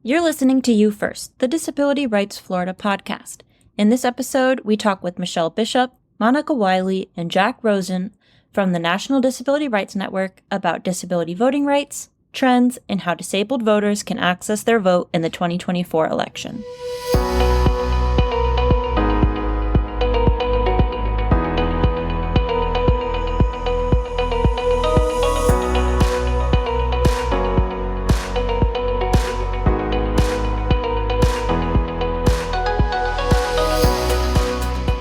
You're listening to You First, the Disability Rights Florida podcast. In this episode, we talk with Michelle Bishop, Monica Wiley, and Jack Rosen from the National Disability Rights Network about disability voting rights, trends, and how disabled voters can access their vote in the 2024 election.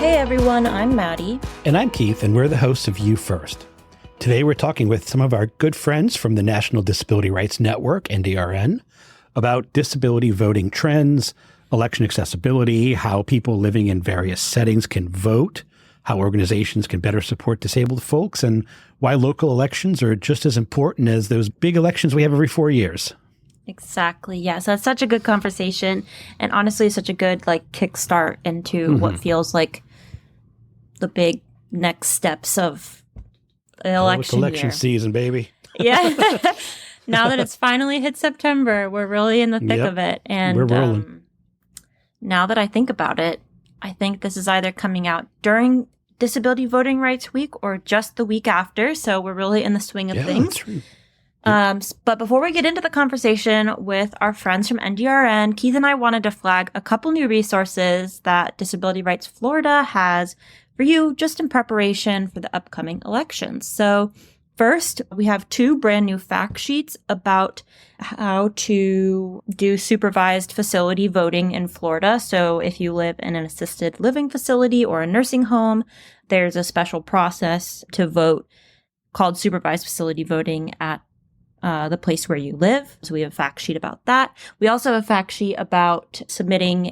Everyone, I'm Maddie. And I'm Keith, and we're the hosts of You First. Today we're talking with some of our good friends from the National Disability Rights Network, NDRN, about disability voting trends, election accessibility, how people living in various settings can vote, how organizations can better support disabled folks, and why local elections are just as important as those big elections we have every 4 years. Exactly. Yeah. So that's such a good conversation, and honestly, such a good kickstart into what feels like the big next steps of the election year. Season, baby. Yeah. Now that it's finally hit September, we're really in the thick of it. And we're rolling. Now that I think about it, I think this is either coming out during Disability Voting Rights Week or just the week after. So we're really in the swing of things. That's right. But before we get into the conversation with our friends from NDRN, Keith and I wanted to flag a couple new resources that Disability Rights Florida has for you just in preparation for the upcoming elections. So first, we have 2 brand new fact sheets about how to do supervised facility voting in Florida. So if you live in an assisted living facility or a nursing home, there's a special process to vote called supervised facility voting at the place where you live. So we have a fact sheet about that. We also have a fact sheet about submitting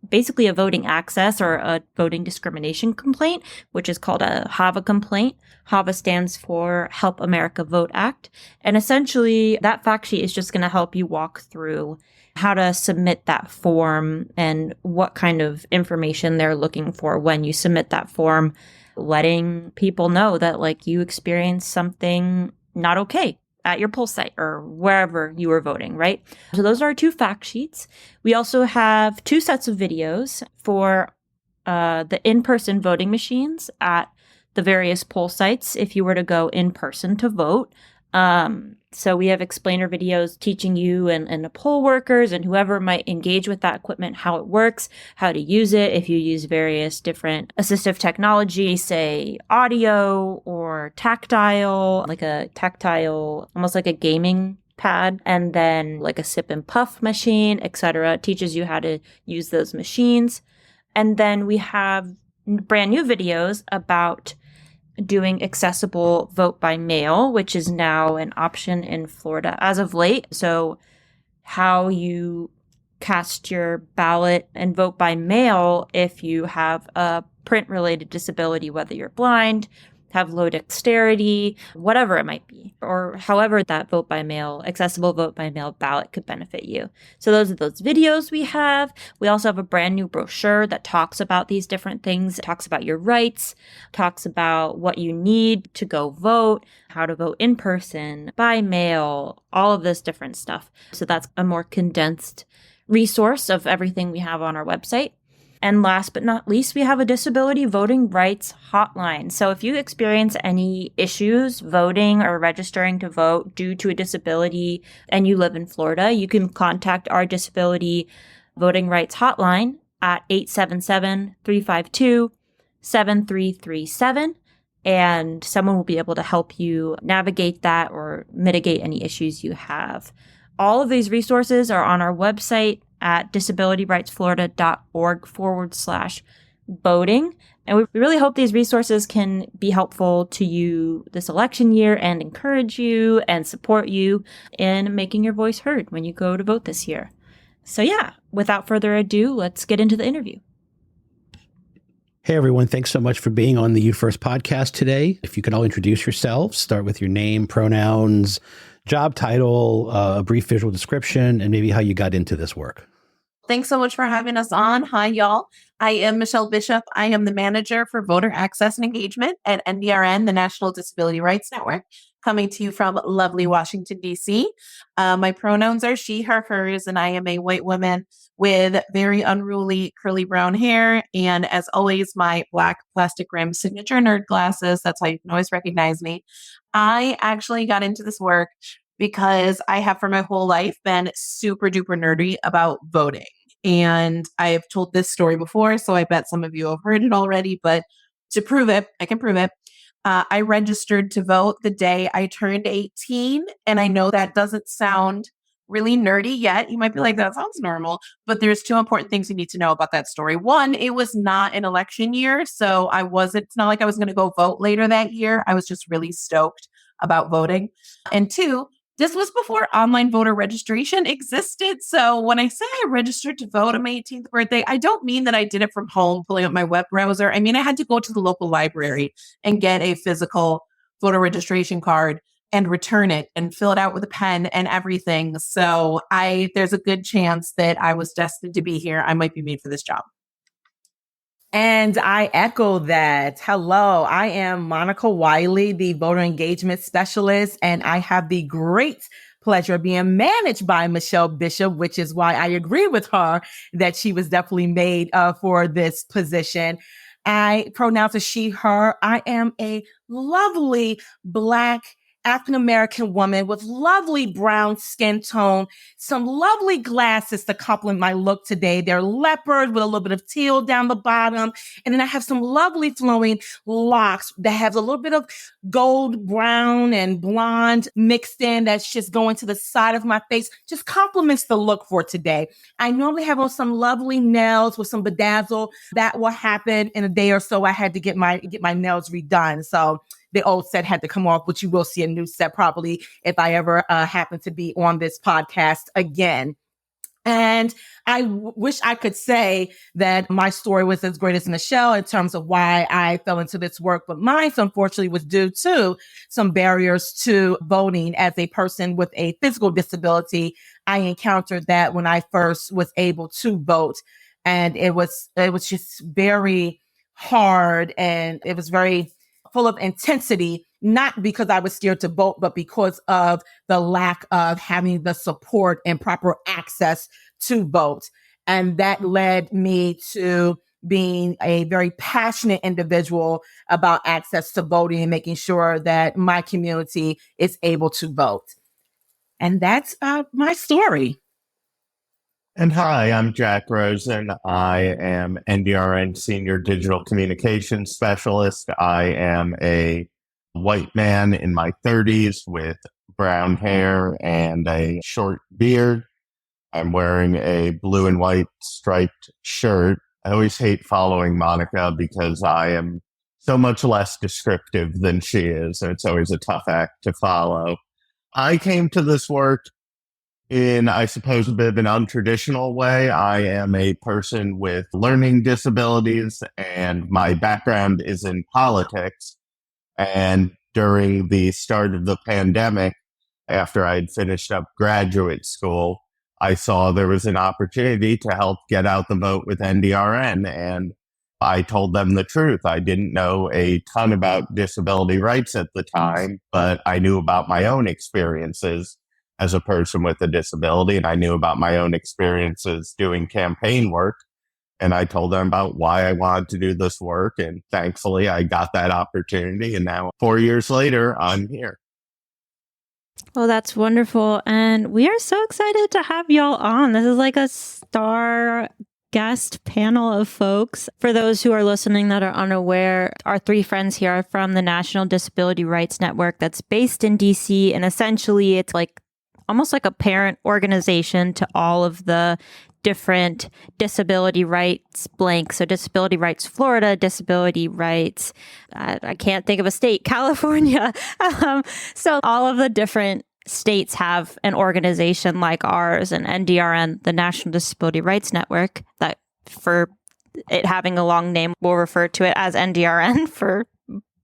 basically a voting access or a voting discrimination complaint, which is called a HAVA complaint. HAVA stands for Help America Vote Act. And essentially that fact sheet is just going to help you walk through how to submit that form and what kind of information they're looking for when you submit that form, letting people know that you experienced something not okay at your poll site or wherever you were voting, right? So those are our 2 fact sheets. We also have 2 sets of videos for the in-person voting machines at the various poll sites if you were to go in person to vote. So we have explainer videos teaching you and the poll workers and whoever might engage with that equipment, how it works, how to use it. If you use various different assistive technology, say audio or tactile, almost like a gaming pad, and then like a sip and puff machine, etc. teaches you how to use those machines. And then we have brand new videos about doing accessible vote by mail, which is now an option in Florida as of late. So how you cast your ballot and vote by mail if you have a print-related disability, whether you're blind, have low dexterity, whatever it might be, or however that accessible vote by mail ballot could benefit you. So those are those videos we have. We also have a brand new brochure that talks about these different things. It talks about your rights, talks about what you need to go vote, how to vote in person, by mail, all of this different stuff. So that's a more condensed resource of everything we have on our website. And last but not least, we have a disability voting rights hotline. So if you experience any issues voting or registering to vote due to a disability and you live in Florida, you can contact our disability voting rights hotline at 877-352-7337. And someone will be able to help you navigate that or mitigate any issues you have. All of these resources are on our website at disabilityrightsflorida.org/voting. And we really hope these resources can be helpful to you this election year and encourage you and support you in making your voice heard when you go to vote this year. So yeah, without further ado, let's get into the interview. Hey, everyone. Thanks so much for being on the You First podcast today. If you could all introduce yourselves, start with your name, pronouns, job title, a brief visual description, and maybe how you got into this work. Thanks so much for having us on. Hi, y'all. I am Michelle Bishop. I am the manager for voter access and engagement at NDRN, the National Disability Rights Network, coming to you from lovely Washington, D.C. My pronouns are she, her, hers, and I am a white woman with very unruly curly brown hair. And as always, my black plastic rim signature nerd glasses. That's how you can always recognize me. I actually got into this work because I have for my whole life been super duper nerdy about voting. And I've told this story before, so I bet some of you have heard it already, but to prove it, I can prove it. I registered to vote the day I turned 18. And I know that doesn't sound really nerdy yet. You might be like, that sounds normal. But there's two important things you need to know about that story. One, it was not an election year. So it's not like I was going to go vote later that year. I was just really stoked about voting. And two, this was before online voter registration existed. So when I say I registered to vote on my 18th birthday, I don't mean that I did it from home, pulling up my web browser. I mean, I had to go to the local library and get a physical voter registration card and return it and fill it out with a pen and everything. So there's a good chance that I was destined to be here. I might be made for this job. And I echo that. Hello, I am Monica Wiley, the voter engagement specialist, and I have the great pleasure of being managed by Michelle Bishop, which is why I agree with her that she was definitely made for this position. I pronounce it she, her. I am a lovely Black African-American woman with lovely brown skin tone, some lovely glasses to complement my look today. They're leopard with a little bit of teal down the bottom. And then I have some lovely flowing locks that have a little bit of gold, brown, and blonde mixed in that's just going to the side of my face. Just complements the look for today. I normally have on some lovely nails with some bedazzle. That will happen in a day or so. I had to get my nails redone. So the old set had to come off, but you will see a new set probably if I ever happen to be on this podcast again. And I wish I could say that my story was as great as Michelle in terms of why I fell into this work, but mine, unfortunately, was due to some barriers to voting. As a person with a physical disability, I encountered that when I first was able to vote, and it was just very hard, and it was very full of intensity, not because I was scared to vote, but because of the lack of having the support and proper access to vote. And that led me to being a very passionate individual about access to voting and making sure that my community is able to vote. And that's my story. And hi, I'm Jack Rosen. I am NDRN Senior Digital Communications Specialist. I am a white man in my 30s with brown hair and a short beard. I'm wearing a blue and white striped shirt. I always hate following Monica because I am so much less descriptive than she is. So it's always a tough act to follow. I came to this work in, I suppose, a bit of an untraditional way. I am a person with learning disabilities, and my background is in politics. And during the start of the pandemic, after I'd finished up graduate school, I saw there was an opportunity to help get out the vote with NDRN. And I told them the truth. I didn't know a ton about disability rights at the time, but I knew about my own experiences as a person with a disability, and I knew about my own experiences doing campaign work. And I told them about why I wanted to do this work. And thankfully, I got that opportunity. And now 4 years later, I'm here. Well, that's wonderful. And we are so excited to have y'all on. This is like a star guest panel of folks. For those who are listening that are unaware, our three friends here are from the National Disability Rights Network that's based in DC. And essentially, it's like almost like a parent organization to all of the different disability rights blank. So disability rights Florida, disability rights, I can't think of a state, California. So all of the different states have an organization like ours, and NDRN, the National Disability Rights Network, that for it having a long name, we'll refer to it as NDRN for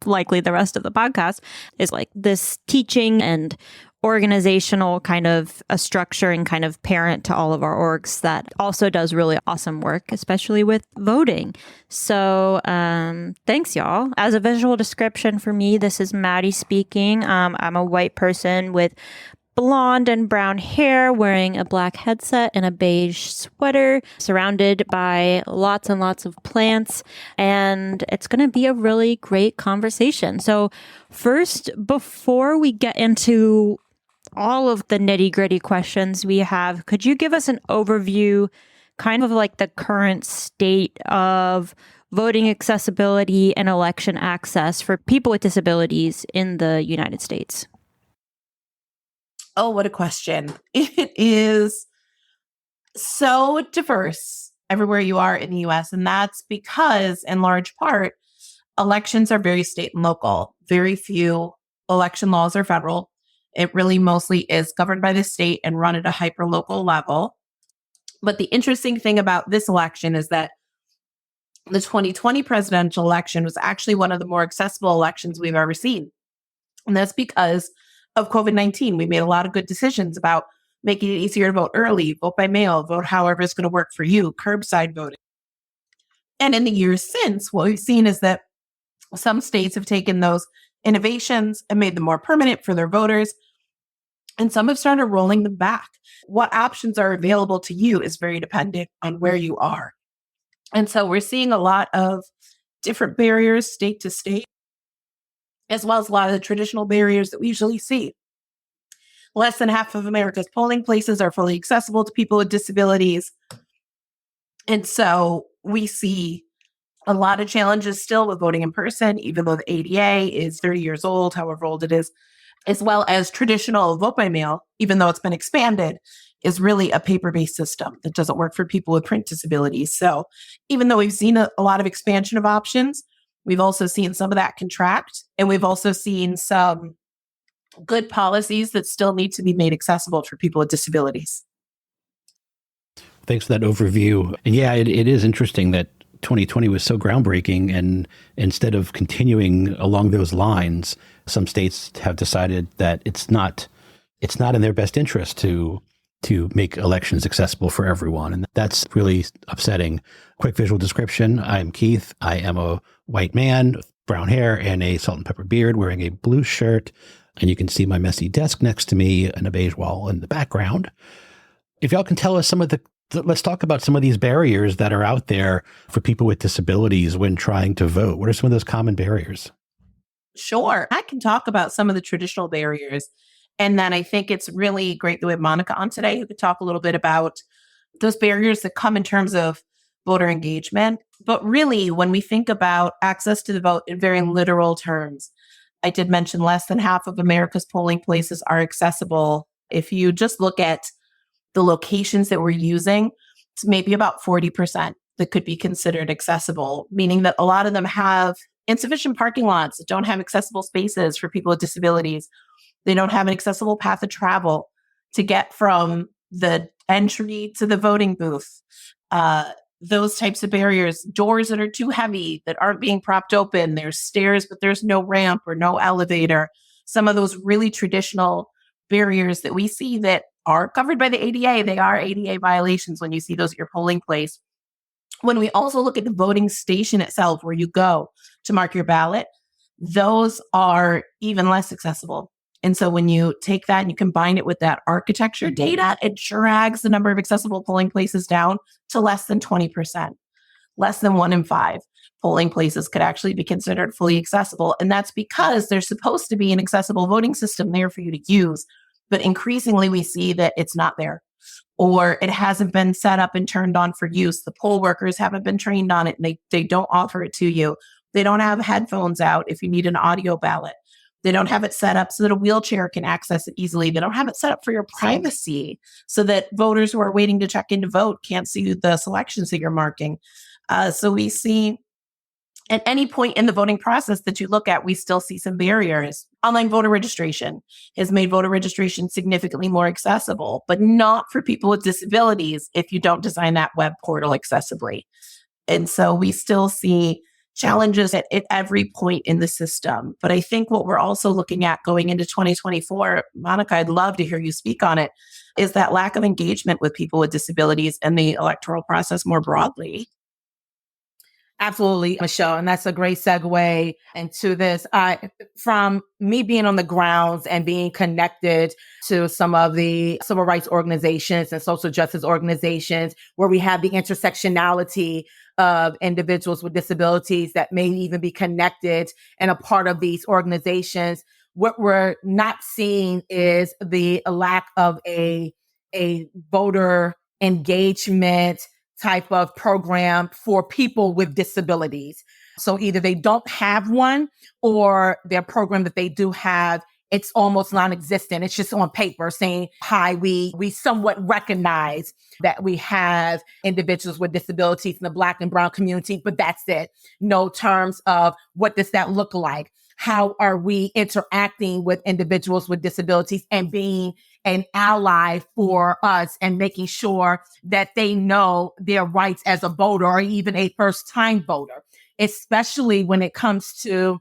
likely the rest of the podcast, is like this teaching and organizational kind of a structure and kind of parent to all of our orgs that also does really awesome work, especially with voting. So thanks, y'all. As a visual description for me, this is Maddie speaking. I'm a white person with blonde and brown hair, wearing a black headset and a beige sweater, surrounded by lots and lots of plants. And it's going to be a really great conversation. So first, before we get into all of the nitty-gritty questions we have, could you give us an overview, kind of like the current state of voting accessibility and election access for people with disabilities in the United States? Oh, what a question. It is so diverse everywhere you are in the US. And that's because, in large part, elections are very state and local. Very few election laws are federal. It really mostly is governed by the state and run at a hyper-local level. But the interesting thing about this election is that the 2020 presidential election was actually one of the more accessible elections we've ever seen. And that's because of COVID-19. We made a lot of good decisions about making it easier to vote early, vote by mail, vote however it's going to work for you, curbside voting. And in the years since, what we've seen is that some states have taken those innovations and made them more permanent for their voters, and some have started rolling them back. What options are available to you is very dependent on where you are. And so we're seeing a lot of different barriers state to state, as well as a lot of the traditional barriers that we usually see. Less than half of America's polling places are fully accessible to people with disabilities. And so we see a lot of challenges still with voting in person, even though the ADA is 30 years old, however old it is, as well as traditional vote by mail, even though it's been expanded, is really a paper-based system that doesn't work for people with print disabilities. So even though we've seen a lot of expansion of options, we've also seen some of that contract, and we've also seen some good policies that still need to be made accessible for people with disabilities. Thanks for that overview. And yeah, it is interesting that 2020 was so groundbreaking, and instead of continuing along those lines, some states have decided that it's not in their best interest to make elections accessible for everyone. And that's really upsetting. Quick visual description. I'm Keith. I am a white man with brown hair and a salt and pepper beard, wearing a blue shirt. And you can see my messy desk next to me and a beige wall in the background. If y'all can tell us let's talk about some of these barriers that are out there for people with disabilities when trying to vote. What are some of those common barriers? Sure. I can talk about some of the traditional barriers. And then I think it's really great that we have Monica on today who could talk a little bit about those barriers that come in terms of voter engagement. But really, when we think about access to the vote in very literal terms, I did mention less than half of America's polling places are accessible. If you just look at the locations that we're using, it's maybe about 40% that could be considered accessible, meaning that a lot of them have insufficient parking lots that don't have accessible spaces for people with disabilities. They don't have an accessible path of travel to get from the entry to the voting booth. Those types of barriers, doors that are too heavy, that aren't being propped open. There's stairs, but there's no ramp or no elevator. Some of those really traditional barriers that we see that are covered by the ADA, they are ADA violations when you see those at your polling place. When we also look at the voting station itself, where you go to mark your ballot, those are even less accessible. And so when you take that and you combine it with that architecture data, it drags the number of accessible polling places down to less than 20%. Less than 1 in 5 polling places could actually be considered fully accessible. And that's because there's supposed to be an accessible voting system there for you to use. But increasingly, we see that it's not there, or it hasn't been set up and turned on for use. The poll workers haven't been trained on it, and they don't offer it to you. They don't have headphones out if you need an audio ballot. They don't have it set up so that a wheelchair can access it easily. They don't have it set up for your privacy so that voters who are waiting to check in to vote can't see the selections that you're marking. So we see at any point in the voting process that you look at, we still see some barriers. Online voter registration has made voter registration significantly more accessible, but not for people with disabilities if you don't design that web portal accessibly. And so we still see challenges at every point in the system. But I think what we're also looking at going into 2024, Monica, I'd love to hear you speak on it, is that lack of engagement with people with disabilities and the electoral process more broadly. Absolutely, Michelle. And that's a great segue into this. From me being on the grounds and being connected to some of the civil rights organizations and social justice organizations where we have the intersectionality of individuals with disabilities that may even be connected and a part of these organizations, what we're not seeing is the lack of a voter engagement type of program for people with disabilities. So either they don't have one or their program that they do have, it's almost non-existent. It's just on paper saying, hi, we somewhat recognize that we have individuals with disabilities in the Black and Brown community, but that's it. No terms of what does that look like? How are we interacting with individuals with disabilities and being an ally for us and making sure that they know their rights as a voter or even a first-time voter, especially when it comes to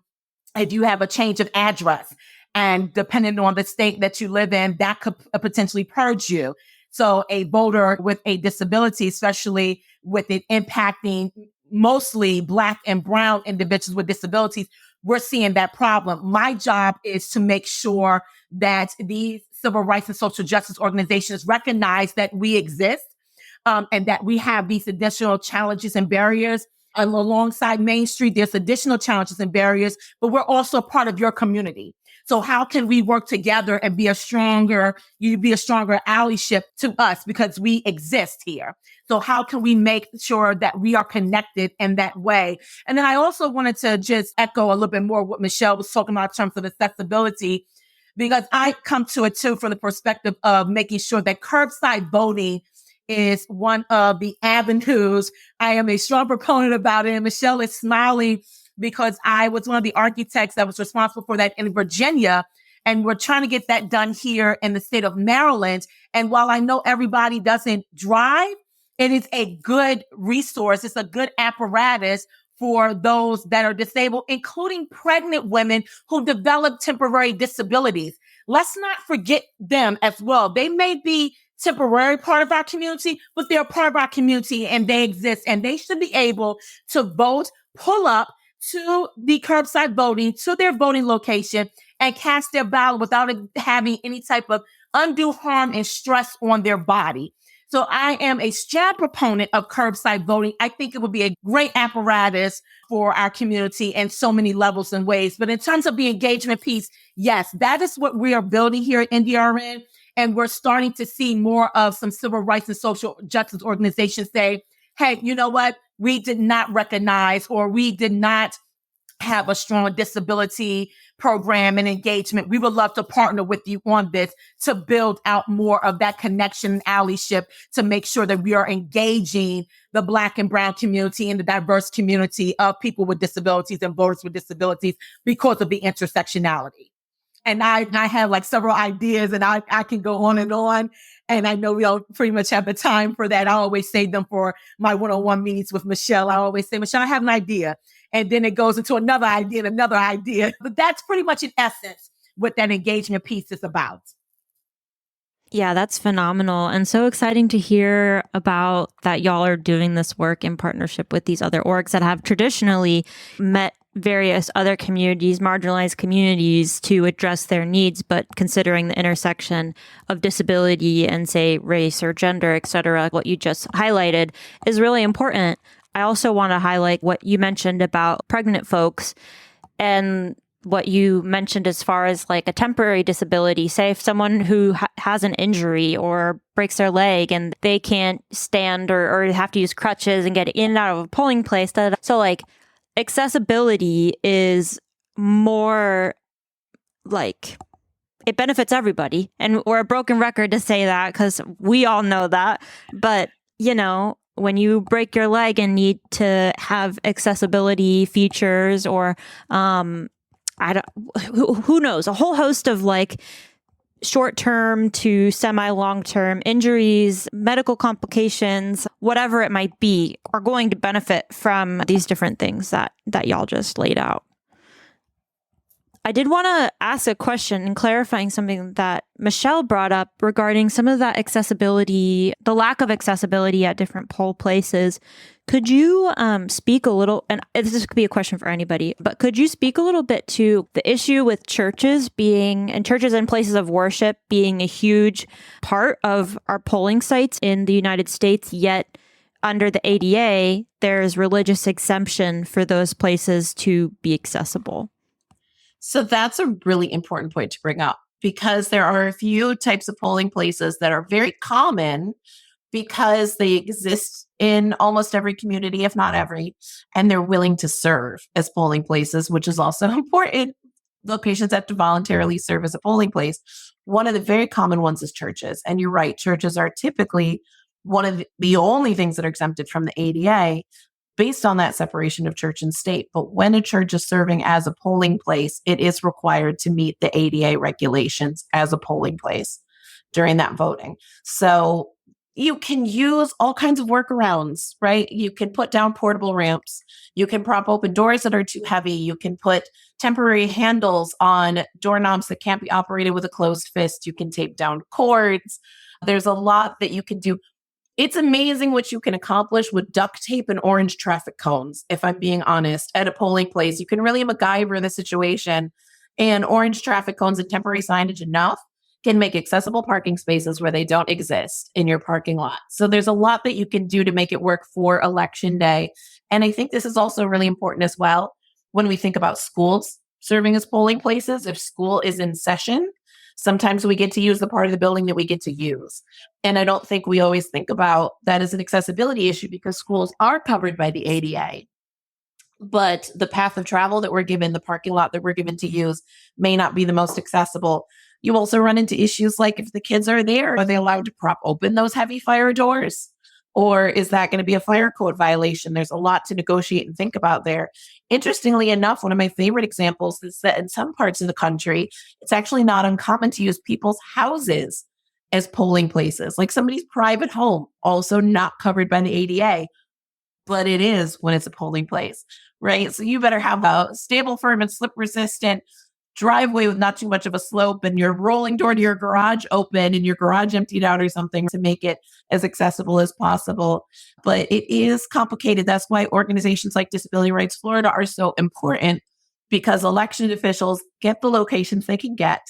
if you have a change of address and depending on the state that you live in, that could potentially purge you. So a voter with a disability, especially with it impacting mostly Black and Brown individuals with disabilities, we're seeing that problem. My job is to make sure that these civil rights and social justice organizations recognize that we exist and that we have these additional challenges and barriers. Alongside Main Street, there's additional challenges and barriers, but we're also a part of your community. So how can we work together and be a stronger allyship to us because we exist here? So how can we make sure that we are connected in that way? And then I also wanted to just echo a little bit more what Michelle was talking about in terms of accessibility, because I come to it too from the perspective of making sure that curbside voting is one of the avenues. I am a strong proponent about it. And Michelle is smiling because I was one of the architects that was responsible for that in Virginia. And we're trying to get that done here in the state of Maryland. And while I know everybody doesn't drive, it is a good resource. It's a good apparatus for those that are disabled, including pregnant women who develop temporary disabilities. Let's not forget them as well. They may be temporary part of our community, but they're part of our community and they exist and they should be able to vote, pull up to the curbside voting, to their voting location and cast their ballot without having any type of undue harm and stress on their body. So I am a strong proponent of curbside voting. I think it would be a great apparatus for our community in so many levels and ways. But in terms of the engagement piece, yes, that is what we are building here at NDRN. And we're starting to see more of some civil rights and social justice organizations say, hey, you know what? We did not recognize or we did not have a strong disability program and engagement. We would love to partner with you on this to build out more of that connection and allyship to make sure that we are engaging the Black and Brown community and the diverse community of people with disabilities and voters with disabilities because of the intersectionality. And I have like several ideas and I can go on. And I know we all pretty much have the time for that. I always save them for my one-on-one meetings with Michelle. I always say, Michelle, I have an idea. And then it goes into another idea and another idea. But that's pretty much in essence what that engagement piece is about. Yeah, that's phenomenal and so exciting to hear about that y'all are doing this work in partnership with these other orgs that have traditionally met various other communities, marginalized communities, to address their needs, but considering the intersection of disability and, say, race or gender, et cetera, what you just highlighted is really important. I also want to highlight what you mentioned about pregnant folks and what you mentioned as far as like a temporary disability. Say if someone who has an injury or breaks their leg and they can't stand or have to use crutches and get in and out of a polling place. So like accessibility is more like it benefits everybody. And we're a broken record to say that because we all know that. But, you know, when you break your leg and need to have accessibility features or who knows, a whole host of like short-term to semi-long-term injuries, medical complications, whatever it might be, are going to benefit from these different things that y'all just laid out. I did want to ask a question and clarifying something that Michelle brought up regarding some of that accessibility, the lack of accessibility at different poll places. Could you speak a little, and this could be a question for anybody, but could you speak a little bit to the issue with churches and places of worship being a huge part of our polling sites in the United States, yet under the ADA, there's religious exemption for those places to be accessible? So that's a really important point to bring up, because there are a few types of polling places that are very common because they exist in almost every community, if not every, and they're willing to serve as polling places, which is also important. Locations have to voluntarily serve as a polling place. One of the very common ones is churches. And you're right, churches are typically one of the only things that are exempted from the ADA, based on that separation of church and state. But when a church is serving as a polling place, it is required to meet the ADA regulations as a polling place during that voting. So you can use all kinds of workarounds, right? You can put down portable ramps. You can prop open doors that are too heavy. You can put temporary handles on doorknobs that can't be operated with a closed fist. You can tape down cords. There's a lot that you can do. It's amazing what you can accomplish with duct tape and orange traffic cones, if I'm being honest, at a polling place. You can really MacGyver the situation, and orange traffic cones and temporary signage enough can make accessible parking spaces where they don't exist in your parking lot. So there's a lot that you can do to make it work for election day. And I think this is also really important as well when we think about schools serving as polling places. If school is in session, sometimes we get to use the part of the building that we get to use. And I don't think we always think about that as an accessibility issue, because schools are covered by the ADA. But the path of travel that we're given, the parking lot that we're given to use, may not be the most accessible. You also run into issues like, if the kids are there, are they allowed to prop open those heavy fire doors? Or is that going to be a fire code violation? There's a lot to negotiate and think about there. Interestingly enough, one of my favorite examples is that in some parts of the country, it's actually not uncommon to use people's houses as polling places, like somebody's private home, also not covered by the ADA, but it is when it's a polling place, right? So you better have a stable, firm, and slip resistant driveway with not too much of a slope, and your rolling door to your garage open and your garage emptied out or something, to make it as accessible as possible. But it is complicated. That's why organizations like Disability Rights Florida are so important, because election officials get the locations they can get.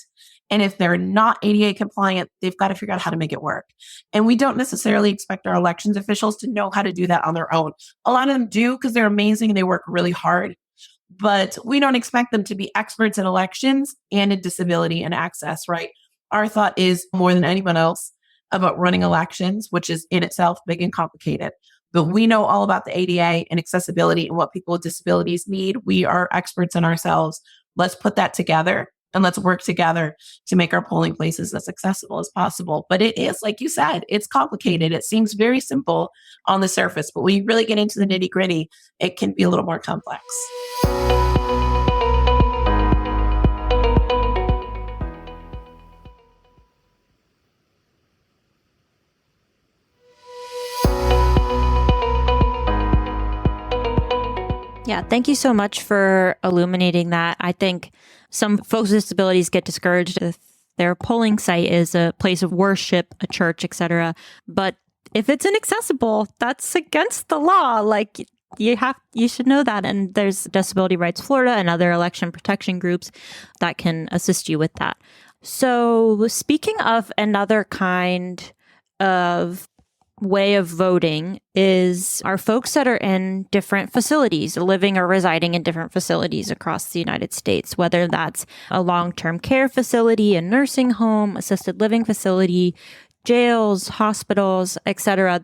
And if they're not ADA compliant, they've got to figure out how to make it work. And we don't necessarily expect our elections officials to know how to do that on their own. A lot of them do, because they're amazing and they work really hard. But we don't expect them to be experts in elections and in disability and access, right? Our thought is, more than anyone else, about running elections, which is in itself big and complicated. But we know all about the ADA and accessibility and what people with disabilities need. We are experts in ourselves. Let's put that together and let's work together to make our polling places as accessible as possible. But it is, like you said, it's complicated. It seems very simple on the surface, but when you really get into the nitty gritty, it can be a little more complex. Yeah, thank you so much for illuminating that. I think some folks with disabilities get discouraged if their polling site is a place of worship, a church, etc. But if it's inaccessible, that's against the law. Like, you should know that. And there's Disability Rights Florida and other election protection groups that can assist you with that. So speaking of another kind of way of voting, is our folks that are in different facilities, living or residing in different facilities across the United States, whether that's a long-term care facility, a nursing home, assisted living facility, jails, hospitals, etc.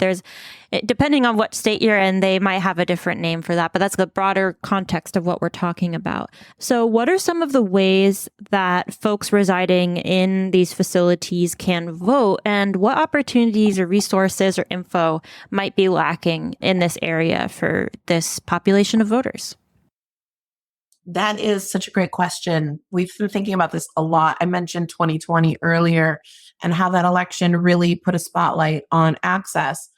Depending on what state you're in, they might have a different name for that, but that's the broader context of what we're talking about. So what are some of the ways that folks residing in these facilities can vote, and what opportunities or resources or info might be lacking in this area for this population of voters? That is such a great question. We've been thinking about this a lot. I mentioned 2020 earlier and how that election really put a spotlight on access.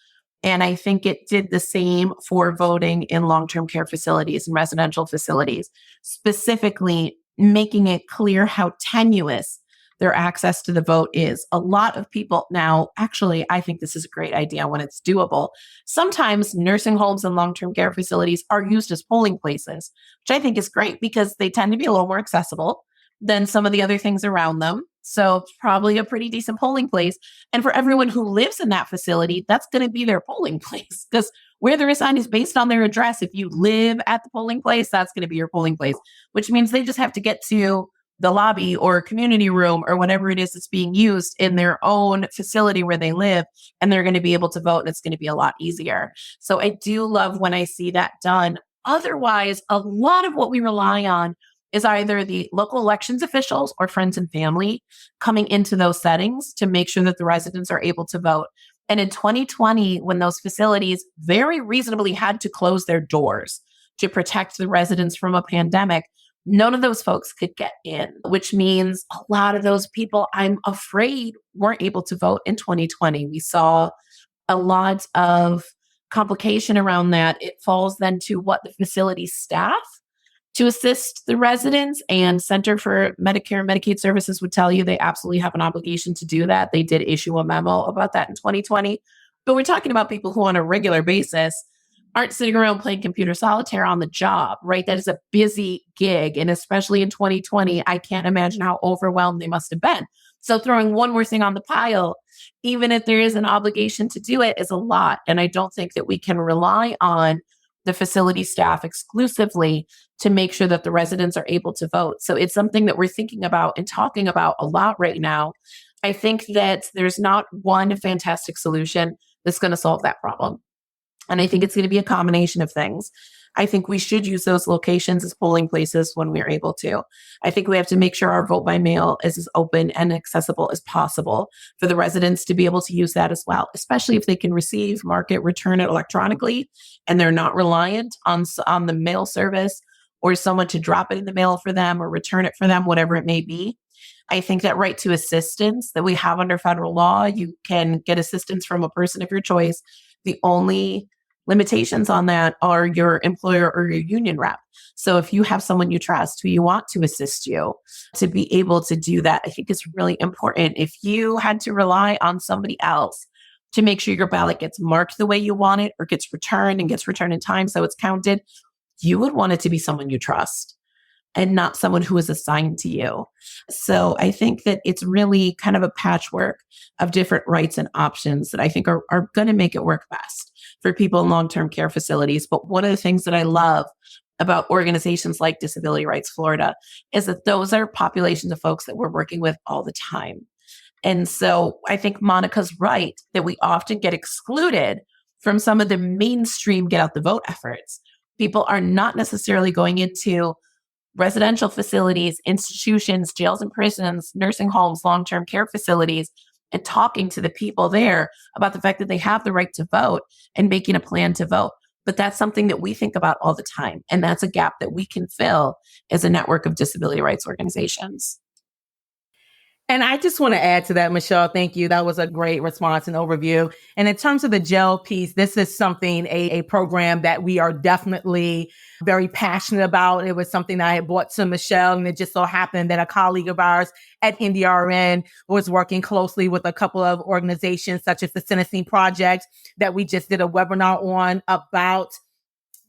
And I think it did the same for voting in long-term care facilities and residential facilities, specifically making it clear how tenuous their access to the vote is. A lot of people now, actually, I think this is a great idea when it's doable. Sometimes nursing homes and long-term care facilities are used as polling places, which I think is great because they tend to be a little more accessible than some of the other things around them. So it's probably a pretty decent polling place. And for everyone who lives in that facility, that's going to be their polling place because where they're assigned is based on their address. If you live at the polling place, that's going to be your polling place, which means they just have to get to the lobby or community room or whatever it is that's being used in their own facility where they live, and they're going to be able to vote, and it's going to be a lot easier. So I do love when I see that done. Otherwise, a lot of what we rely on is either the local elections officials or friends and family coming into those settings to make sure that the residents are able to vote. And in 2020, when those facilities very reasonably had to close their doors to protect the residents from a pandemic, none of those folks could get in, which means a lot of those people, I'm afraid, weren't able to vote in 2020. We saw a lot of complication around that. It falls then to what the facility staff to assist the residents, and Center for Medicare and Medicaid Services would tell you they absolutely have an obligation to do that. They did issue a memo about that in 2020. But we're talking about people who on a regular basis aren't sitting around playing computer solitaire on the job, right? That is a busy gig. And especially in 2020, I can't imagine how overwhelmed they must have been. So throwing one more thing on the pile, even if there is an obligation to do it, is a lot. And I don't think that we can rely on the facility staff exclusively to make sure that the residents are able to vote. So it's something that we're thinking about and talking about a lot right now. I think that there's not one fantastic solution that's going to solve that problem. And I think it's going to be a combination of things. I think we should use those locations as polling places when we're able to. I think we have to make sure our vote by mail is as open and accessible as possible for the residents to be able to use that as well, especially if they can receive, mark it, return it electronically, and they're not reliant on the mail service or someone to drop it in the mail for them or return it for them, whatever it may be. I think that right to assistance that we have under federal law, you can get assistance from a person of your choice. The only limitations on that are your employer or your union rep. So if you have someone you trust who you want to assist you to be able to do that, I think is really important. If you had to rely on somebody else to make sure your ballot gets marked the way you want it or gets returned and gets returned in time so it's counted, you would want it to be someone you trust and not someone who is assigned to you. So I think that it's really kind of a patchwork of different rights and options that I think are going to make it work best for people in long-term care facilities. But one of the things that I love about organizations like Disability Rights Florida is that those are populations of folks that we're working with all the time. And so I think Monica's right that we often get excluded from some of the mainstream get out the vote efforts. People are not necessarily going into residential facilities, institutions, jails and prisons, nursing homes, long-term care facilities, and talking to the people there about the fact that they have the right to vote and making a plan to vote. But that's something that we think about all the time. And that's a gap that we can fill as a network of disability rights organizations. And I just want to add to that, Michelle. Thank you. That was a great response and overview. And in terms of the jail piece, this is something, a program that we are definitely very passionate about. It was something that I had brought to Michelle, and it just so happened that a colleague of ours at NDRN was working closely with a couple of organizations such as the Sentencing Project that we just did a webinar on about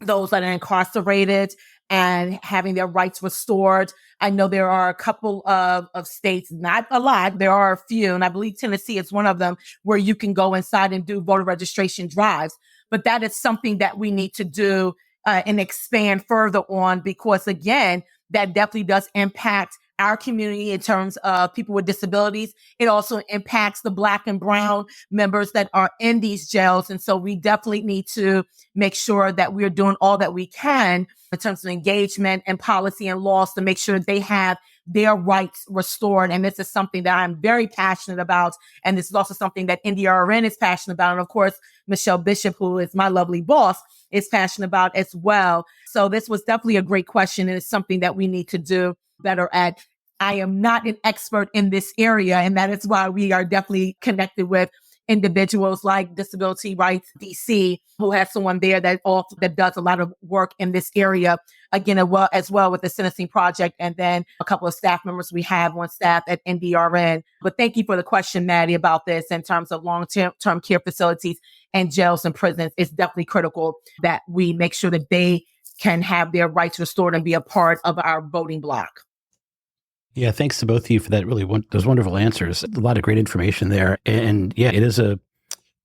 those that are incarcerated and having their rights restored. I know there are a couple of states, not a lot, there are a few, and I believe Tennessee is one of them, where you can go inside and do voter registration drives. But that is something that we need to do and expand further on, because again, that definitely does impact our community in terms of people with disabilities. It also impacts the Black and Brown members that are in these jails. And so we definitely need to make sure that we're doing all that we can in terms of engagement and policy and laws to make sure they have their rights restored. And this is something that I'm very passionate about. And this is also something that NDRN is passionate about. And of course, Michelle Bishop, who is my lovely boss, is passionate about as well. So this was definitely a great question. And it's something that we need to do better at. I am not an expert in this area. And that is why we are definitely connected with individuals like Disability Rights DC, who has someone there that does a lot of work in this area, again, as well with the Sentencing Project, and then a couple of staff members we have on staff at NDRN. But thank you for the question, Maddie, about this in terms of long-term care facilities and jails and prisons. It's definitely critical that we make sure that they can have their rights restored and be a part of our voting block. Yeah, thanks to both of you for that. Really, those wonderful answers. A lot of great information there, and yeah, it is a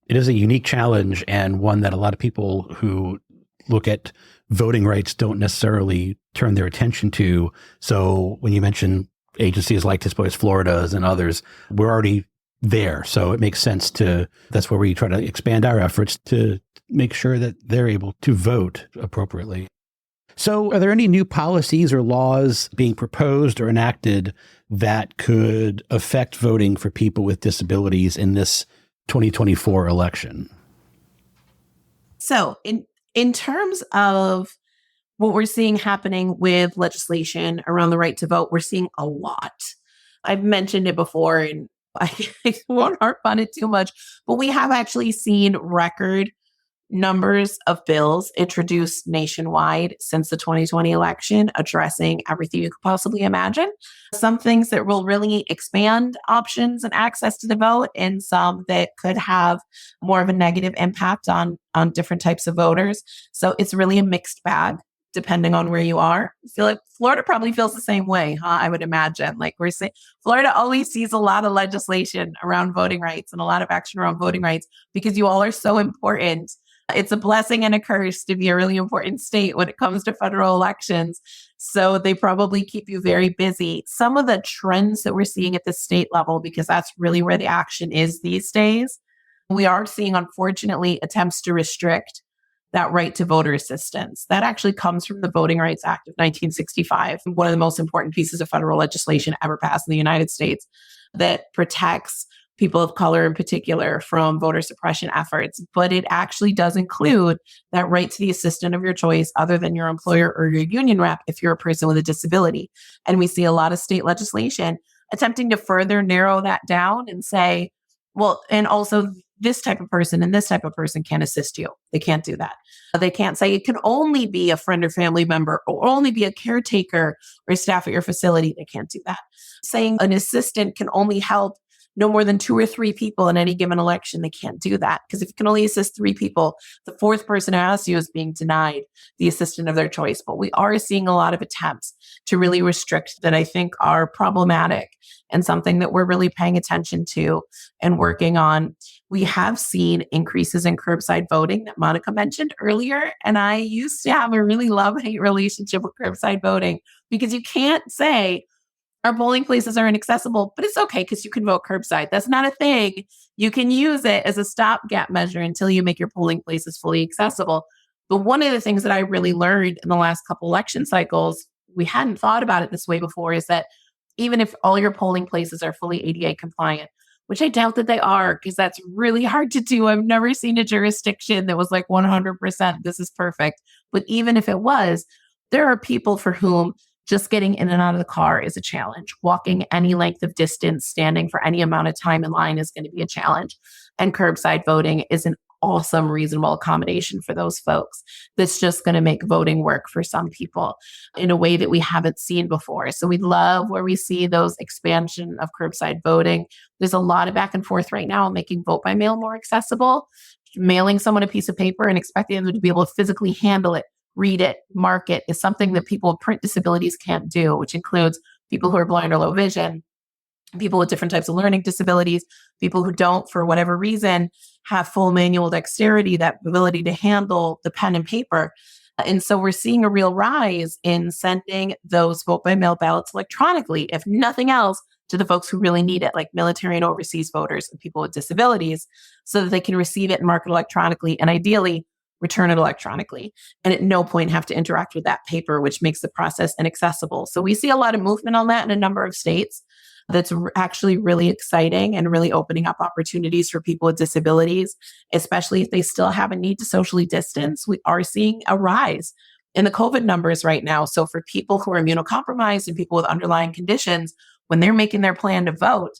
unique challenge, and one that a lot of people who look at voting rights don't necessarily turn their attention to. So when you mention agencies like Disabilities Florida's and others, we're already there. So it makes sense that's where we try to expand our efforts to make sure that they're able to vote appropriately. So are there any new policies or laws being proposed or enacted that could affect voting for people with disabilities in this 2024 election? So in terms of what we're seeing happening with legislation around the right to vote, we're seeing a lot. I've mentioned it before, and I won't harp on it too much, but we have actually seen record numbers of bills introduced nationwide since the 2020 election, addressing everything you could possibly imagine. Some things that will really expand options and access to the vote, and some that could have more of a negative impact on different types of voters. So it's really a mixed bag, depending on where you are. I feel like Florida probably feels the same way, huh? I would imagine. Like we're saying, Florida always sees a lot of legislation around voting rights and a lot of action around voting rights because you all are so important. It's a blessing and a curse to be a really important state when it comes to federal elections. So they probably keep you very busy. Some of the trends that we're seeing at the state level, because that's really where the action is these days, we are seeing, unfortunately, attempts to restrict that right to voter assistance. That actually comes from the Voting Rights Act of 1965, one of the most important pieces of federal legislation ever passed in the United States that protects people of color in particular from voter suppression efforts. But it actually does include that right to the assistant of your choice other than your employer or your union rep if you're a person with a disability. And we see a lot of state legislation attempting to further narrow that down and say, well, and also this type of person and this type of person can assist you. They can't do that. They can't say it can only be a friend or family member or only be a caretaker or staff at your facility. They can't do that. Saying an assistant can only help no more than 2 or 3 people in any given election. They can't do that because if you can only assist 3 people, the 4th person who asks you is being denied the assistant of their choice. But we are seeing a lot of attempts to really restrict that I think are problematic and something that we're really paying attention to and working on. We have seen increases in curbside voting that Monica mentioned earlier. And I used to have a really love-hate relationship with curbside voting because you can't say, our polling places are inaccessible, but it's okay because you can vote curbside. That's not a thing. You can use it as a stopgap measure until you make your polling places fully accessible. But one of the things that I really learned in the last couple election cycles, we hadn't thought about it this way before, is that even if all your polling places are fully ADA compliant, which I doubt that they are because that's really hard to do. I've never seen a jurisdiction that was like 100%, this is perfect. But even if it was, there are people for whom just getting in and out of the car is a challenge. Walking any length of distance, standing for any amount of time in line is going to be a challenge. And curbside voting is an awesome, reasonable accommodation for those folks. That's just going to make voting work for some people in a way that we haven't seen before. So we love where we see those expansion of curbside voting. There's a lot of back and forth right now making vote by mail more accessible, mailing someone a piece of paper and expecting them to be able to physically handle it, read it, mark it is something that people with print disabilities can't do, which includes people who are blind or low vision, people with different types of learning disabilities, people who don't, for whatever reason, have full manual dexterity, that ability to handle the pen and paper. And so we're seeing a real rise in sending those vote by mail ballots electronically, if nothing else, to the folks who really need it, like military and overseas voters and people with disabilities, so that they can receive it and mark it electronically. And ideally, return it electronically, and at no point have to interact with that paper, which makes the process inaccessible. So we see a lot of movement on that in a number of states. That's actually really exciting and really opening up opportunities for people with disabilities, especially if they still have a need to socially distance. We are seeing a rise in the COVID numbers right now. So for people who are immunocompromised and people with underlying conditions, when they're making their plan to vote,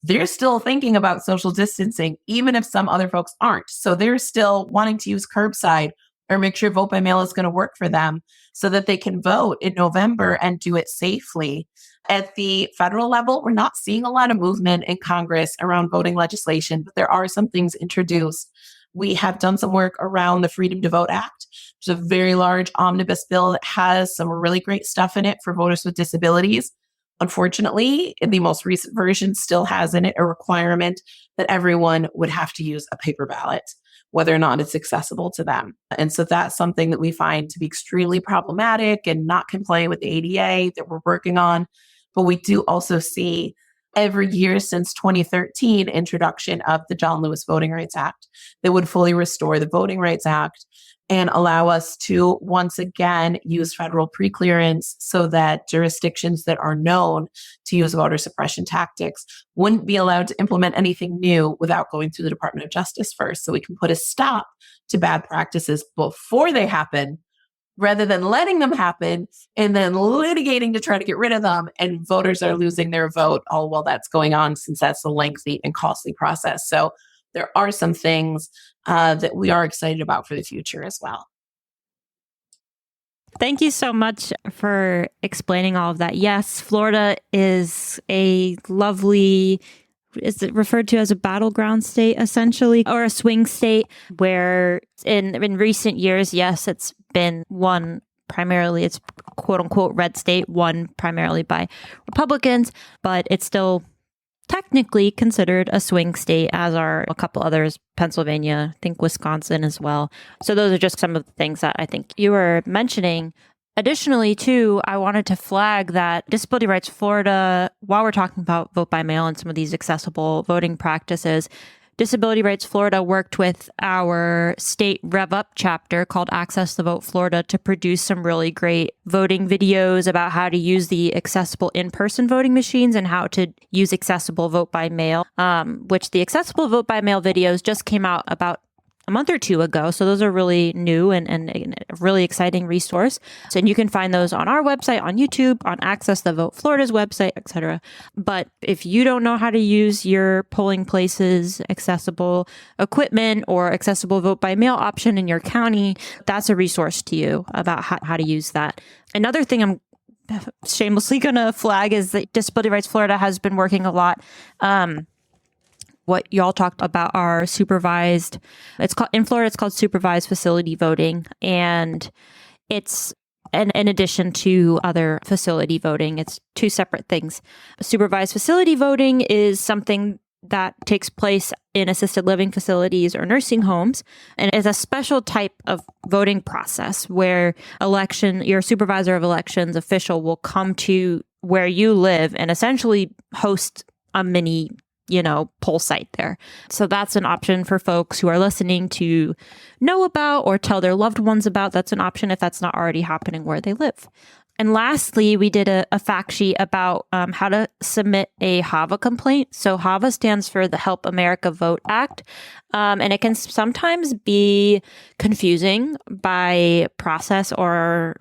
they're still thinking about social distancing, even if some other folks aren't. So they're still wanting to use curbside or make sure vote by mail is going to work for them so that they can vote in November and do it safely. At the federal level, we're not seeing a lot of movement in Congress around voting legislation, but there are some things introduced. We have done some work around the Freedom to Vote Act. It's a very large omnibus bill that has some really great stuff in it for voters with disabilities. Unfortunately, the most recent version still has in it a requirement that everyone would have to use a paper ballot, whether or not it's accessible to them. And so that's something that we find to be extremely problematic and not compliant with the ADA that we're working on. But we do also see every year since 2013 introduction of the John Lewis Voting Rights Act that would fully restore the Voting Rights Act and allow us to once again use federal preclearance so that jurisdictions that are known to use voter suppression tactics wouldn't be allowed to implement anything new without going through the Department of Justice first. So we can put a stop to bad practices before they happen, rather than letting them happen and then litigating to try to get rid of them. And voters are losing their vote all while that's going on, since that's a lengthy and costly process. So there are some things that we are excited about for the future as well. Thank you so much for explaining all of that. Yes, Florida is a lovely, is it referred to as a battleground state, essentially, or a swing state, where in recent years, yes, it's been one primarily, it's quote unquote red state, won primarily by Republicans, but it's still technically considered a swing state, as are a couple others, Pennsylvania, I think Wisconsin as well. So those are just some of the things that I think you were mentioning. Additionally, too, I wanted to flag that Disability Rights Florida, while we're talking about vote by mail and some of these accessible voting practices, Disability Rights Florida worked with our state Rev Up chapter called Access the Vote Florida to produce some really great voting videos about how to use the accessible in-person voting machines and how to use accessible vote by mail, which the accessible vote by mail videos just came out about a month or two ago. So those are really new and a really exciting resource. So, and you can find those on our website, on YouTube, on Access the Vote Florida's website, etc. But if you don't know how to use your polling places, accessible equipment, or accessible vote by mail option in your county, that's a resource to you about how to use that. Another thing I'm shamelessly going to flag is that Disability Rights Florida has been working a lot. What y'all talked about are supervised, in Florida, it's called supervised facility voting. And it's, in addition to other facility voting, it's two separate things. Supervised facility voting is something that takes place in assisted living facilities or nursing homes, and is a special type of voting process where your supervisor of elections official will come to where you live and essentially host a mini poll site there. So that's an option for folks who are listening to know about or tell their loved ones about. That's an option if that's not already happening where they live. And lastly, we did a fact sheet about how to submit a HAVA complaint. So HAVA stands for the Help America Vote Act. And it can sometimes be confusing by process or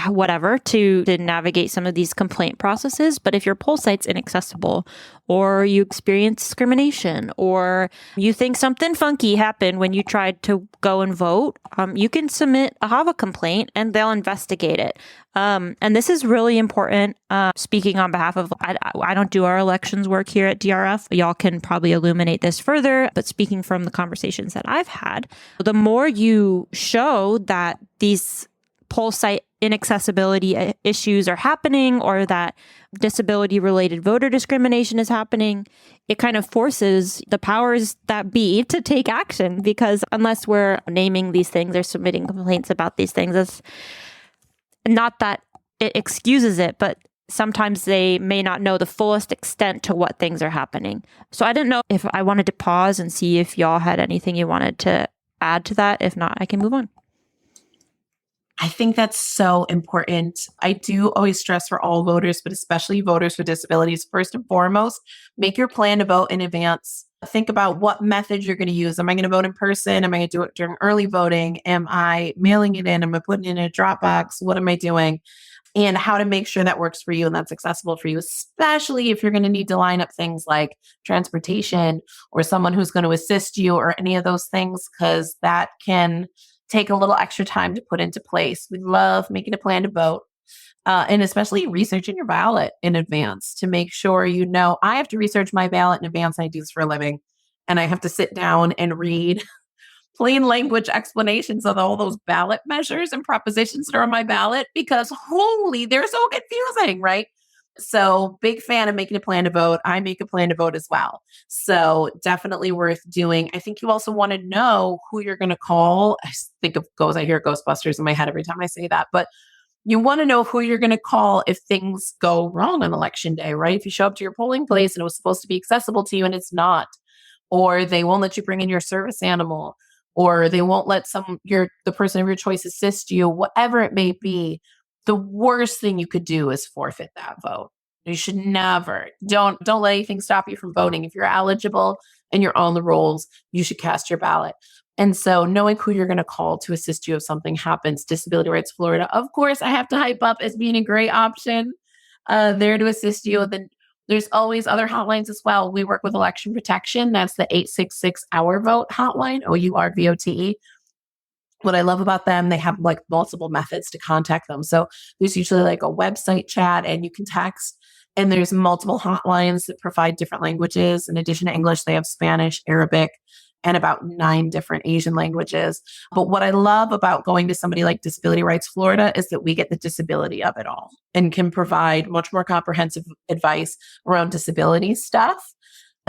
whatever to navigate some of these complaint processes. But if your poll site's inaccessible, or you experience discrimination, or you think something funky happened when you tried to go and vote, you can submit a HAVA complaint and they'll investigate it. And this is really important. Speaking on behalf of, I don't do our elections work here at DRF. Y'all can probably illuminate this further, but speaking from the conversations that I've had, the more you show that these poll site inaccessibility issues are happening, or that disability related voter discrimination is happening, it kind of forces the powers that be to take action, because unless we're naming these things or submitting complaints about these things, it's not that it excuses it, but sometimes they may not know the fullest extent to what things are happening. So I didn't know if I wanted to pause and see if y'all had anything you wanted to add to that? If not, I can move on. I think that's so important. I do always stress for all voters, but especially voters with disabilities, first and foremost, make your plan to vote in advance. Think about what method you're going to use. Am I going to vote in person? Am I going to do it during early voting? Am I mailing it in? Am I putting it in a Dropbox? What am I doing? And how to make sure that works for you and that's accessible for you, especially if you're going to need to line up things like transportation or someone who's going to assist you or any of those things, because that can take a little extra time to put into place. We love making a plan to vote. And especially researching your ballot in advance to make sure you know. I have to research my ballot in advance. I do this for a living. And I have to sit down and read plain language explanations of all those ballot measures and propositions that are on my ballot because holy, they're so confusing, right? So big fan of making a plan to vote. I make a plan to vote as well. So definitely worth doing. I think you also want to know who you're going to call. I hear Ghostbusters in my head every time I say that, but you want to know who you're going to call if things go wrong on election day, right? If you show up to your polling place and it was supposed to be accessible to you and it's not, or they won't let you bring in your service animal, or they won't let the person of your choice assist you, whatever it may be, the worst thing you could do is forfeit that vote. You should never, don't let anything stop you from voting. If you're eligible and you're on the rolls, you should cast your ballot. And so knowing who you're going to call to assist you if something happens, Disability Rights Florida, of course, I have to hype up as being a great option there to assist you. And then there's always other hotlines as well. We work with Election Protection. That's the 866 Our Vote hotline, OURVOTE. What I love about them, they have like multiple methods to contact them. So there's usually like a website chat and you can text, and there's multiple hotlines that provide different languages. In addition to English, they have Spanish, Arabic, and about 9 different Asian languages. But what I love about going to somebody like Disability Rights Florida is that we get the disability of it all and can provide much more comprehensive advice around disability stuff.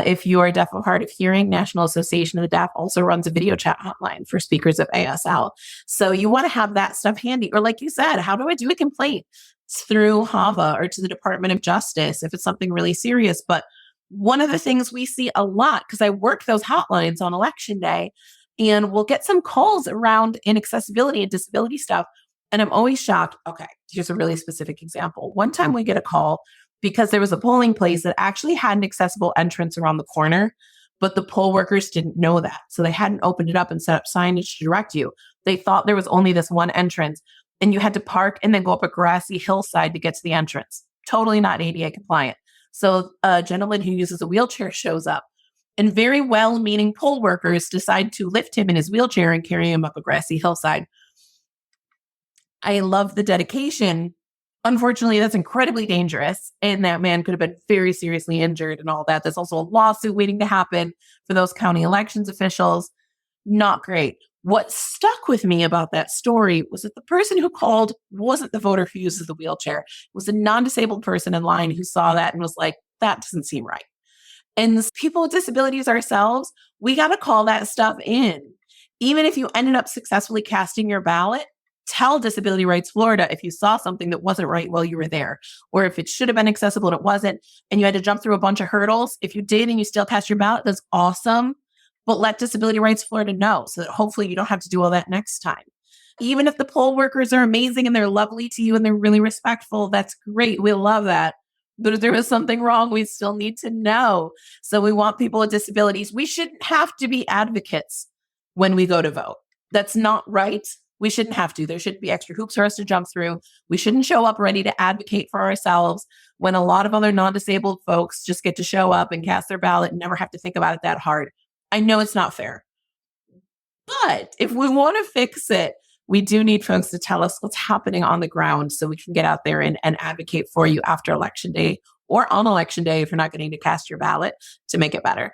If you are deaf or hard of hearing, National Association of the Deaf also runs a video chat hotline for speakers of ASL. So you want to have that stuff handy. Or like you said, how do I do a complaint? It's through HAVA or to the Department of Justice if it's something really serious. But one of the things we see a lot, because I work those hotlines on election day, and we'll get some calls around inaccessibility and disability stuff. And I'm always shocked. Okay, here's a really specific example. One time we get a call because there was a polling place that actually had an accessible entrance around the corner, but the poll workers didn't know that. So they hadn't opened it up and set up signage to direct you. They thought there was only this one entrance, and you had to park and then go up a grassy hillside to get to the entrance. Totally not ADA compliant. So a gentleman who uses a wheelchair shows up, and very well-meaning poll workers decide to lift him in his wheelchair and carry him up a grassy hillside. I love the dedication. Unfortunately, that's incredibly dangerous, and that man could have been very seriously injured and all that. There's also a lawsuit waiting to happen for those county elections officials. Not great. What stuck with me about that story was that the person who called wasn't the voter who uses the wheelchair. It was a non-disabled person in line who saw that and was like, that doesn't seem right. And people with disabilities ourselves, we got to call that stuff in. Even if you ended up successfully casting your ballot, tell Disability Rights Florida if you saw something that wasn't right while you were there, or if it should have been accessible and it wasn't, and you had to jump through a bunch of hurdles. If you did and you still cast your ballot, that's awesome. But let Disability Rights Florida know so that hopefully you don't have to do all that next time. Even if the poll workers are amazing and they're lovely to you and they're really respectful, that's great. We love that. But if there was something wrong, we still need to know. So we want people with disabilities. We shouldn't have to be advocates when we go to vote. That's not right. We shouldn't have to. There shouldn't be extra hoops for us to jump through. We shouldn't show up ready to advocate for ourselves when a lot of other non-disabled folks just get to show up and cast their ballot and never have to think about it that hard. I know it's not fair. But if we want to fix it, we do need folks to tell us what's happening on the ground so we can get out there and advocate for you after election day or on election day if you're not getting to cast your ballot to make it better.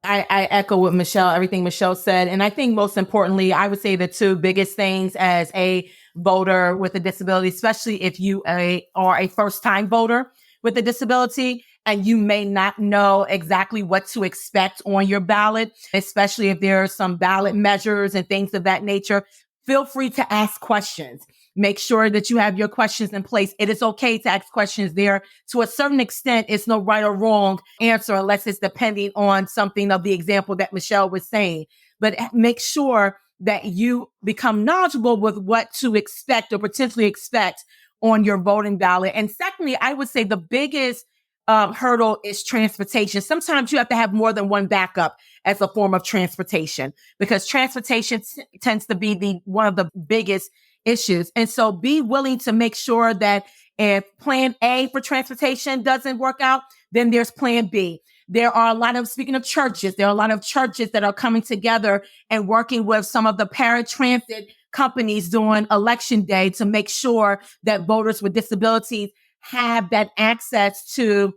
I echo what everything Michelle said. And I think most importantly, I would say the 2 biggest things as a voter with a disability, especially if you are a first-time voter with a disability, and you may not know exactly what to expect on your ballot, especially if there are some ballot measures and things of that nature. Feel free to ask questions. Make sure that you have your questions in place. It is okay to ask questions there. To a certain extent, it's no right or wrong answer unless it's depending on something of the example that Michelle was saying. but make sure that you become knowledgeable with what to expect or potentially expect on your voting ballot. And secondly, I would say the biggest hurdle is transportation. Sometimes you have to have more than one backup as a form of transportation, because transportation tends to be one of the biggest issues. And so be willing to make sure that if plan A for transportation doesn't work out, then there's plan B. There are a lot of, speaking of churches, there are a lot of churches that are coming together and working with some of the paratransit companies during election day to make sure that voters with disabilities have that access to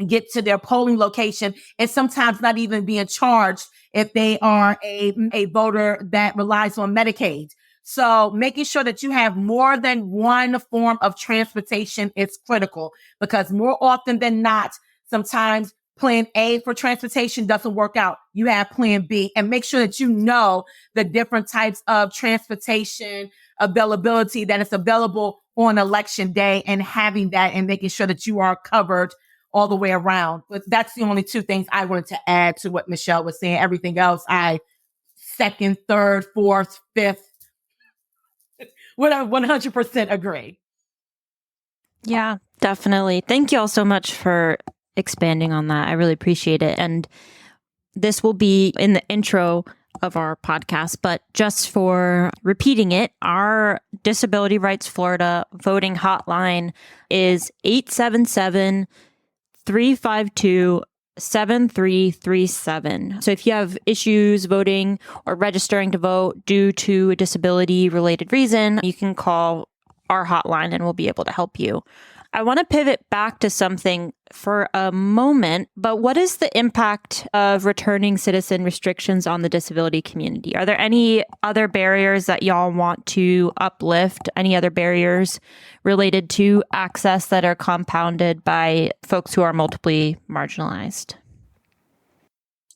get to their polling location, and sometimes not even being charged if they are a voter that relies on Medicaid. So making sure that you have more than one form of transportation is critical, because more often than not, sometimes plan A for transportation doesn't work out. You have plan B, and make sure that you know the different types of transportation availability that is available on election day, and having that and making sure that you are covered all the way around. But that's the only two things I wanted to add to what Michelle was saying. Everything else, I second, third, fourth, fifth, would I 100% agree. Yeah, definitely. Thank you all so much for expanding on that. I really appreciate it. And this will be in the intro of our podcast, but just for repeating it, our Disability Rights Florida voting hotline is 877-352-7337. So if you have issues voting or registering to vote due to a disability related reason, you can call our hotline and we'll be able to help you. I want to pivot back to something for a moment, but what is the impact of returning citizen restrictions on the disability community? Are there any other barriers that y'all want to uplift? Any other barriers related to access that are compounded by folks who are multiply marginalized?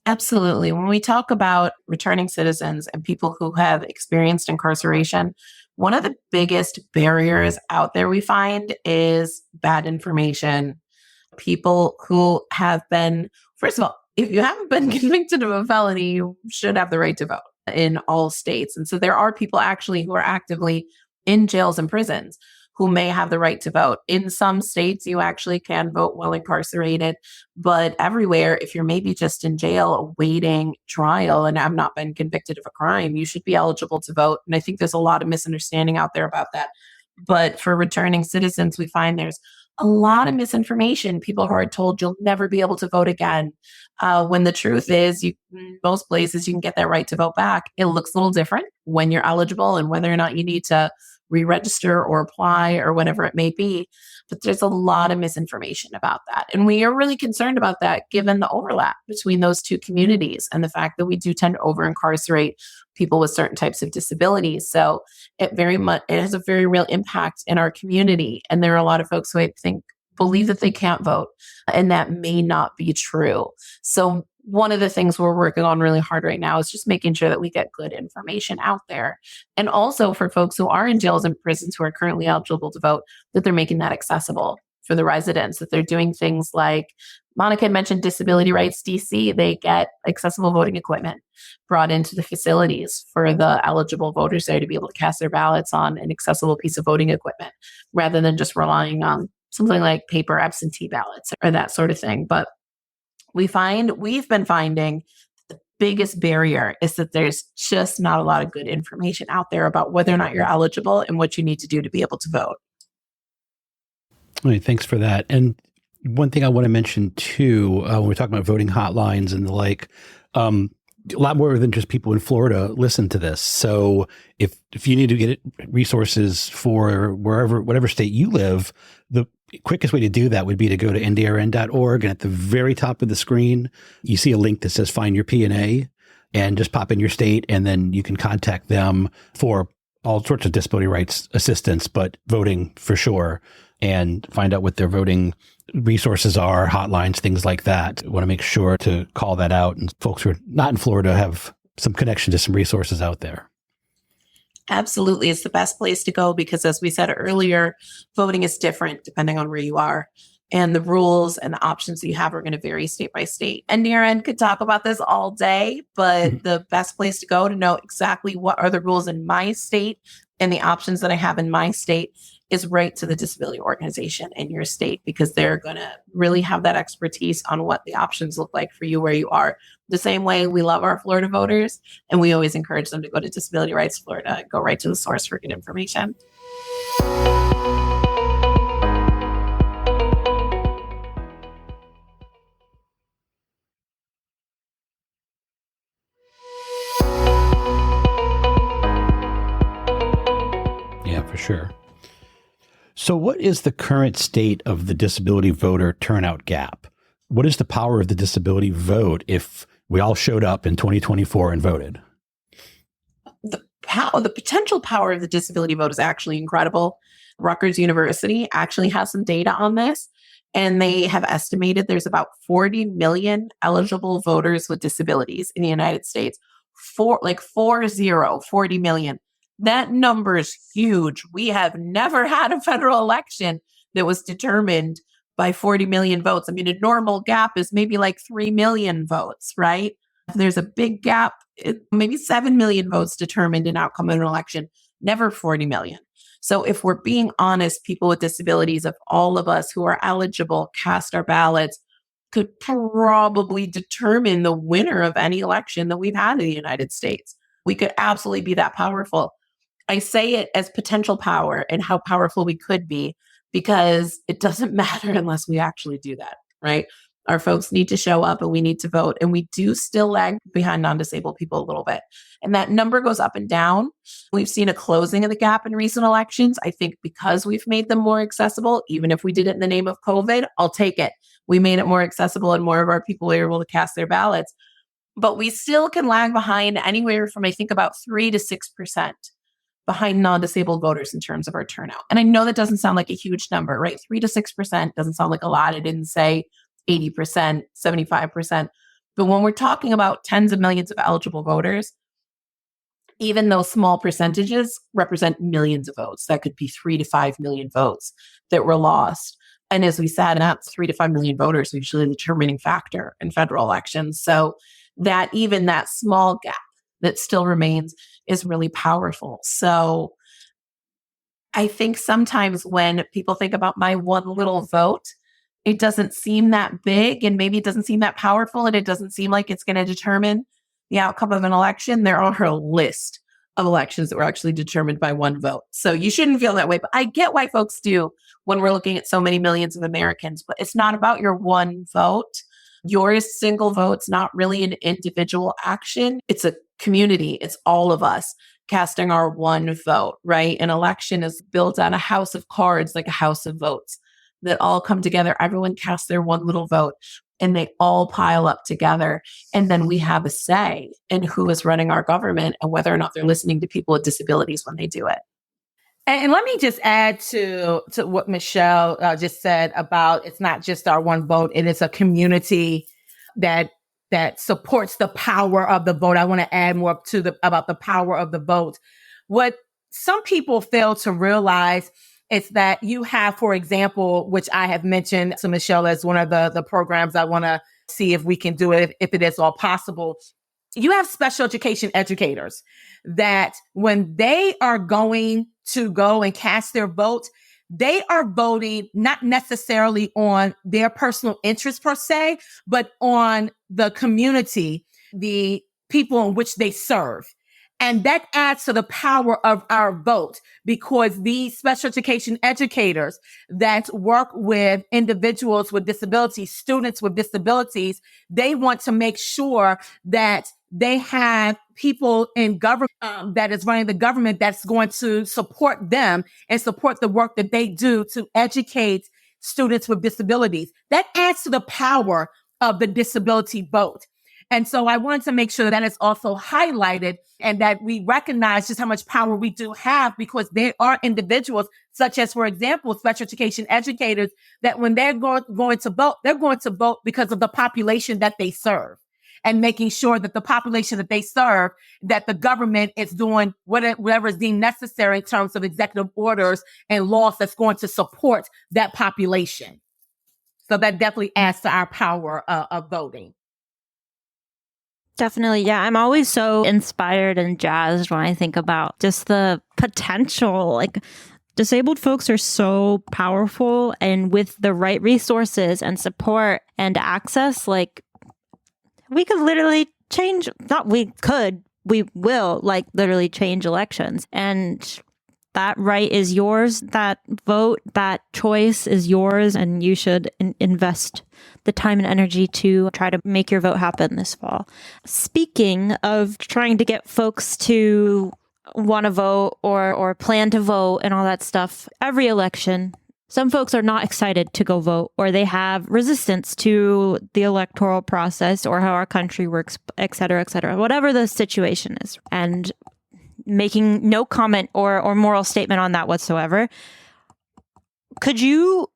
Absolutely. When we talk about returning citizens and people who have experienced incarceration, one of the biggest barriers out there we find is bad information. People who have been, first of all, if you haven't been convicted of a felony, you should have the right to vote in all states. And so there are people actually who are actively in jails and prisons who may have the right to vote. In some states, you actually can vote while incarcerated, but everywhere, if you're maybe just in jail awaiting trial and have not been convicted of a crime, you should be eligible to vote. And I think there's a lot of misunderstanding out there about that. But for returning citizens, we find there's a lot of misinformation. People who are told you'll never be able to vote again, when the truth is, most places you can get that right to vote back. It looks a little different when you're eligible and whether or not you need to re-register or apply or whatever it may be. But there's a lot of misinformation about that. And we are really concerned about that given the overlap between those two communities and the fact that we do tend to over-incarcerate people with certain types of disabilities. So it has a very real impact in our community. And there are a lot of folks who believe that they can't vote, and that may not be true. So one of the things we're working on really hard right now is just making sure that we get good information out there. And also for folks who are in jails and prisons who are currently eligible to vote, that they're making that accessible for the residents, that they're doing things like Monica had mentioned Disability Rights DC. They get accessible voting equipment brought into the facilities for the eligible voters there to be able to cast their ballots on an accessible piece of voting equipment rather than just relying on something like paper absentee ballots or that sort of thing. But we've been finding the biggest barrier is that there's just not a lot of good information out there about whether or not you're eligible and what you need to do to be able to vote. All right, thanks for that. And one thing I want to mention too, when we're talking about voting hotlines and the like, a lot more than just people in Florida listen to this. So if you need to get resources for whatever state you live, the quickest way to do that would be to go to ndrn.org, and at the very top of the screen, you see a link that says Find Your P&A, and just pop in your state, and then you can contact them for all sorts of disability rights assistance, but voting for sure, and find out what their voting resources are, hotlines, things like that. I want to make sure to call that out, and folks who are not in Florida have some connection to some resources out there. Absolutely. It's the best place to go because, as we said earlier, voting is different depending on where you are. And the rules and the options that you have are going to vary state by state. NDRN could talk about this all day, but the best place to go to know exactly what are the rules in my state and the options that I have in my state is right to the disability organization in your state, because they're going to really have that expertise on what the options look like for you where you are. The same way we love our Florida voters, and we always encourage them to go to Disability Rights Florida, go right to the source for good information. Yeah, for sure. So what is the current state of the disability voter turnout gap? What is the power of the disability vote if we all showed up in 2024 and voted? The potential power of the disability vote is actually incredible. Rutgers University actually has some data on this, and they have estimated there's about 40 million eligible voters with disabilities in the United States. 40 million. That number is huge. We have never had a federal election that was determined by 40 million votes. I mean, a normal gap is maybe like 3 million votes, right? There's a big gap, maybe 7 million votes determined an outcome of an election, never 40 million. So if we're being honest, people with disabilities, if all of us who are eligible cast our ballots, could probably determine the winner of any election that we've had in the United States. We could absolutely be that powerful. I say it as potential power and how powerful we could be, because it doesn't matter unless we actually do that, right? Our folks need to show up and we need to vote. And we do still lag behind non-disabled people a little bit. And that number goes up and down. We've seen a closing of the gap in recent elections. I think because we've made them more accessible, even if we did it in the name of COVID, I'll take it. We made it more accessible and more of our people were able to cast their ballots. But we still can lag behind anywhere from, I think, about 3 to 6% behind non-disabled voters in terms of our turnout. And I know that doesn't sound like a huge number, right? 3 to 6% doesn't sound like a lot. I didn't say 80%, 75%. But when we're talking about tens of millions of eligible voters, even those small percentages represent millions of votes. That could be 3 to 5 million votes that were lost. And as we said, that's 3 to 5 million voters, usually the determining factor in federal elections. So that even that small gap that still remains is really powerful. So I think sometimes when people think about my one little vote, it doesn't seem that big, and maybe it doesn't seem that powerful, and it doesn't seem like it's going to determine the outcome of an election. There are a list of elections that were actually determined by one vote. So you shouldn't feel that way. But I get why folks do when we're looking at so many millions of Americans. But it's not about your one vote. Your single vote's not really an individual action. It's a community. It's all of us casting our one vote, right? An election is built on a house of cards, like a house of votes that all come together. Everyone casts their one little vote and they all pile up together. And then we have a say in who is running our government and whether or not they're listening to people with disabilities when they do it. And let me just add to what Michelle just said about it's not just our one vote. It is a community that supports the power of the vote. I want to add more about the power of the vote. What some people fail to realize is that you have, for example, which I have mentioned to Michelle as one of the programs I want to see if we can do it, if it is all possible. You have special education educators that when they are going to go and cast their vote, they are voting not necessarily on their personal interest per se, but on the community, the people in which they serve. And that adds to the power of our vote, because these special education educators that work with individuals with disabilities, students with disabilities, they want to make sure that they have people in government that is running the government that's going to support them and support the work that they do to educate students with disabilities. That adds to the power of the disability vote. And so I wanted to make sure that is also highlighted and that we recognize just how much power we do have, because there are individuals such as, for example, special education educators that when they're going to vote, they're going to vote because of the population that they serve, and making sure that the population that they serve, that the government is doing whatever is deemed necessary in terms of executive orders and laws that's going to support that population. So that definitely adds to our power of voting. Definitely. Yeah. I'm always so inspired and jazzed when I think about just the potential. Like, disabled folks are so powerful, and with the right resources and support and access, like, we could literally change, not we could, we will, like, literally change elections. And that right is yours. That vote, that choice is yours. And you should invest the time and energy to try to make your vote happen this fall. Speaking of trying to get folks to want to vote or plan to vote and all that stuff, every election, some folks are not excited to go vote, or they have resistance to the electoral process or how our country works, et cetera, whatever the situation is. And making no comment or moral statement on that whatsoever. Could you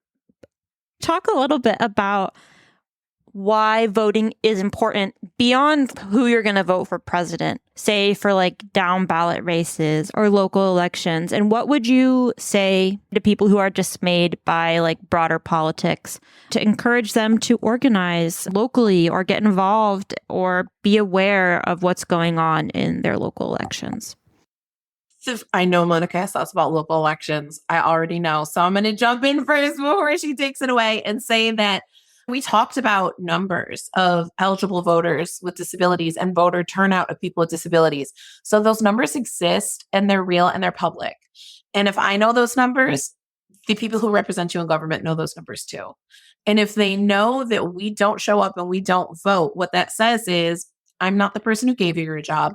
talk a little bit about why voting is important beyond who you're going to vote for president, say for like down ballot races or local elections? And what would you say to people who are dismayed by like broader politics to encourage them to organize locally or get involved or be aware of what's going on in their local elections? I know Monica has thoughts about local elections. I already know. So I'm going to jump in first before she takes it away and say that we talked about numbers of eligible voters with disabilities and voter turnout of people with disabilities. So those numbers exist and they're real and they're public. And if I know those numbers, the people who represent you in government know those numbers too. And if they know that we don't show up and we don't vote, what that says is, I'm not the person who gave you your job.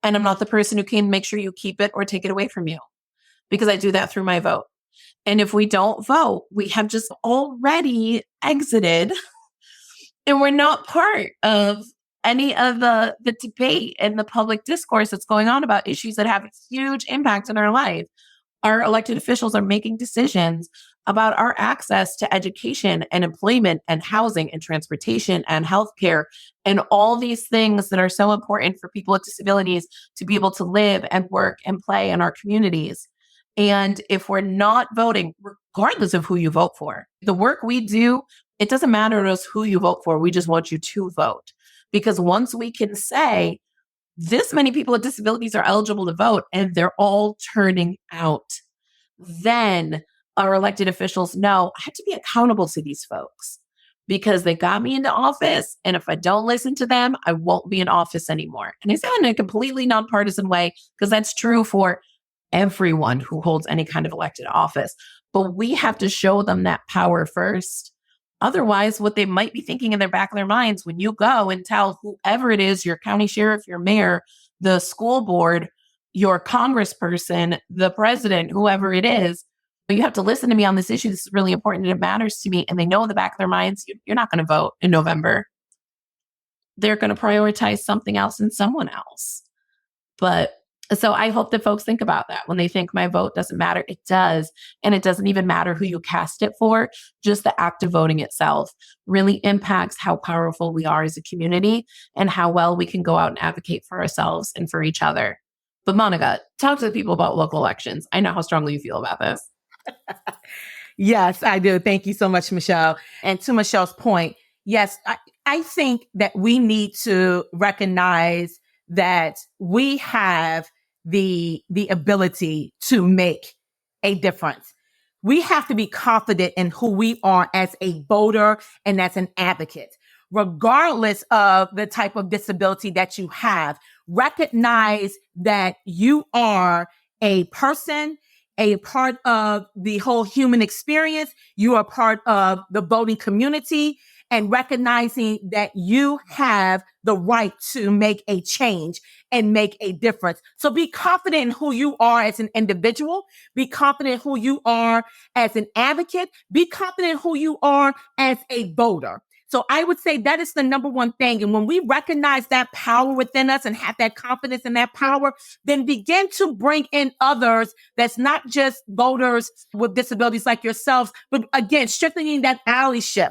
And I'm not the person who can make sure you keep it or take it away from you, because I do that through my vote. And if we don't vote, we have just already exited and we're not part of any of the debate and the public discourse that's going on about issues that have a huge impact on our life. Our elected officials are making decisions about our access to education and employment and housing and transportation and healthcare and all these things that are so important for people with disabilities to be able to live and work and play in our communities. And if we're not voting, regardless of who you vote for, the work we do, it doesn't matter to us who you vote for. We just want you to vote. Because once we can say, this many people with disabilities are eligible to vote and they're all turning out, then our elected officials know I have to be accountable to these folks because they got me into office. And if I don't listen to them, I won't be in office anymore. And I say that in a completely nonpartisan way, because that's true for everyone who holds any kind of elected office. But we have to show them that power first. Otherwise, what they might be thinking in their back of their minds when you go and tell whoever it is, your county sheriff, your mayor, the school board, your congressperson, the president, whoever it is, you have to listen to me on this issue. This is really important and it matters to me. And they know in the back of their minds, you're not going to vote in November. They're going to prioritize something else and someone else. But so I hope that folks think about that when they think my vote doesn't matter. It does. And it doesn't even matter who you cast it for. Just the act of voting itself really impacts how powerful we are as a community and how well we can go out and advocate for ourselves and for each other. But Monica, talk to the people about local elections. I know how strongly you feel about this. Yes, I do. Thank you so much, Michelle. And to Michelle's point, yes, I think that we need to recognize that we have the ability to make a difference. We have to be confident in who we are as a voter and as an advocate, regardless of the type of disability that you have. Recognize that you are a person, a part of the whole human experience. You are part of the voting community, and recognizing that you have the right to make a change and make a difference. So be confident in who you are as an individual. Be confident in who you are as an advocate. Be confident in who you are as a voter. So I would say that is the number one thing. And when we recognize that power within us and have that confidence in that power, then begin to bring in others that's not just voters with disabilities like yourselves, but again, strengthening that allyship,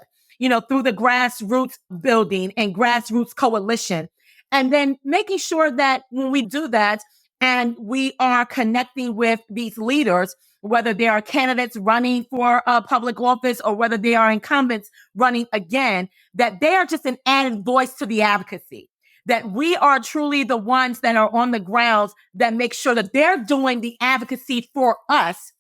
through the grassroots building and grassroots coalition. And then making sure that when we do that, and we are connecting with these leaders, whether they are candidates running for public office or whether they are incumbents running again, that they are just an added voice to the advocacy, that we are truly the ones that are on the grounds that make sure that they're doing the advocacy for us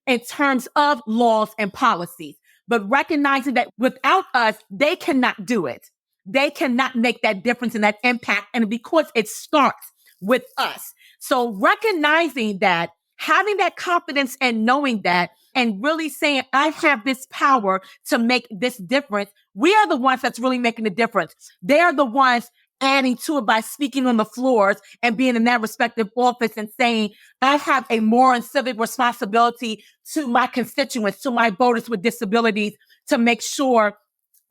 in terms of laws and policies, but recognizing that without us, they cannot do it. They cannot make that difference and that impact. And because it starts with us. So recognizing that, having that confidence and knowing that, and really saying, I have this power to make this difference. We are the ones that's really making the difference. They are the ones adding to it by speaking on the floors and being in that respective office and saying, I have a moral and civic responsibility to my constituents, to my voters with disabilities, to make sure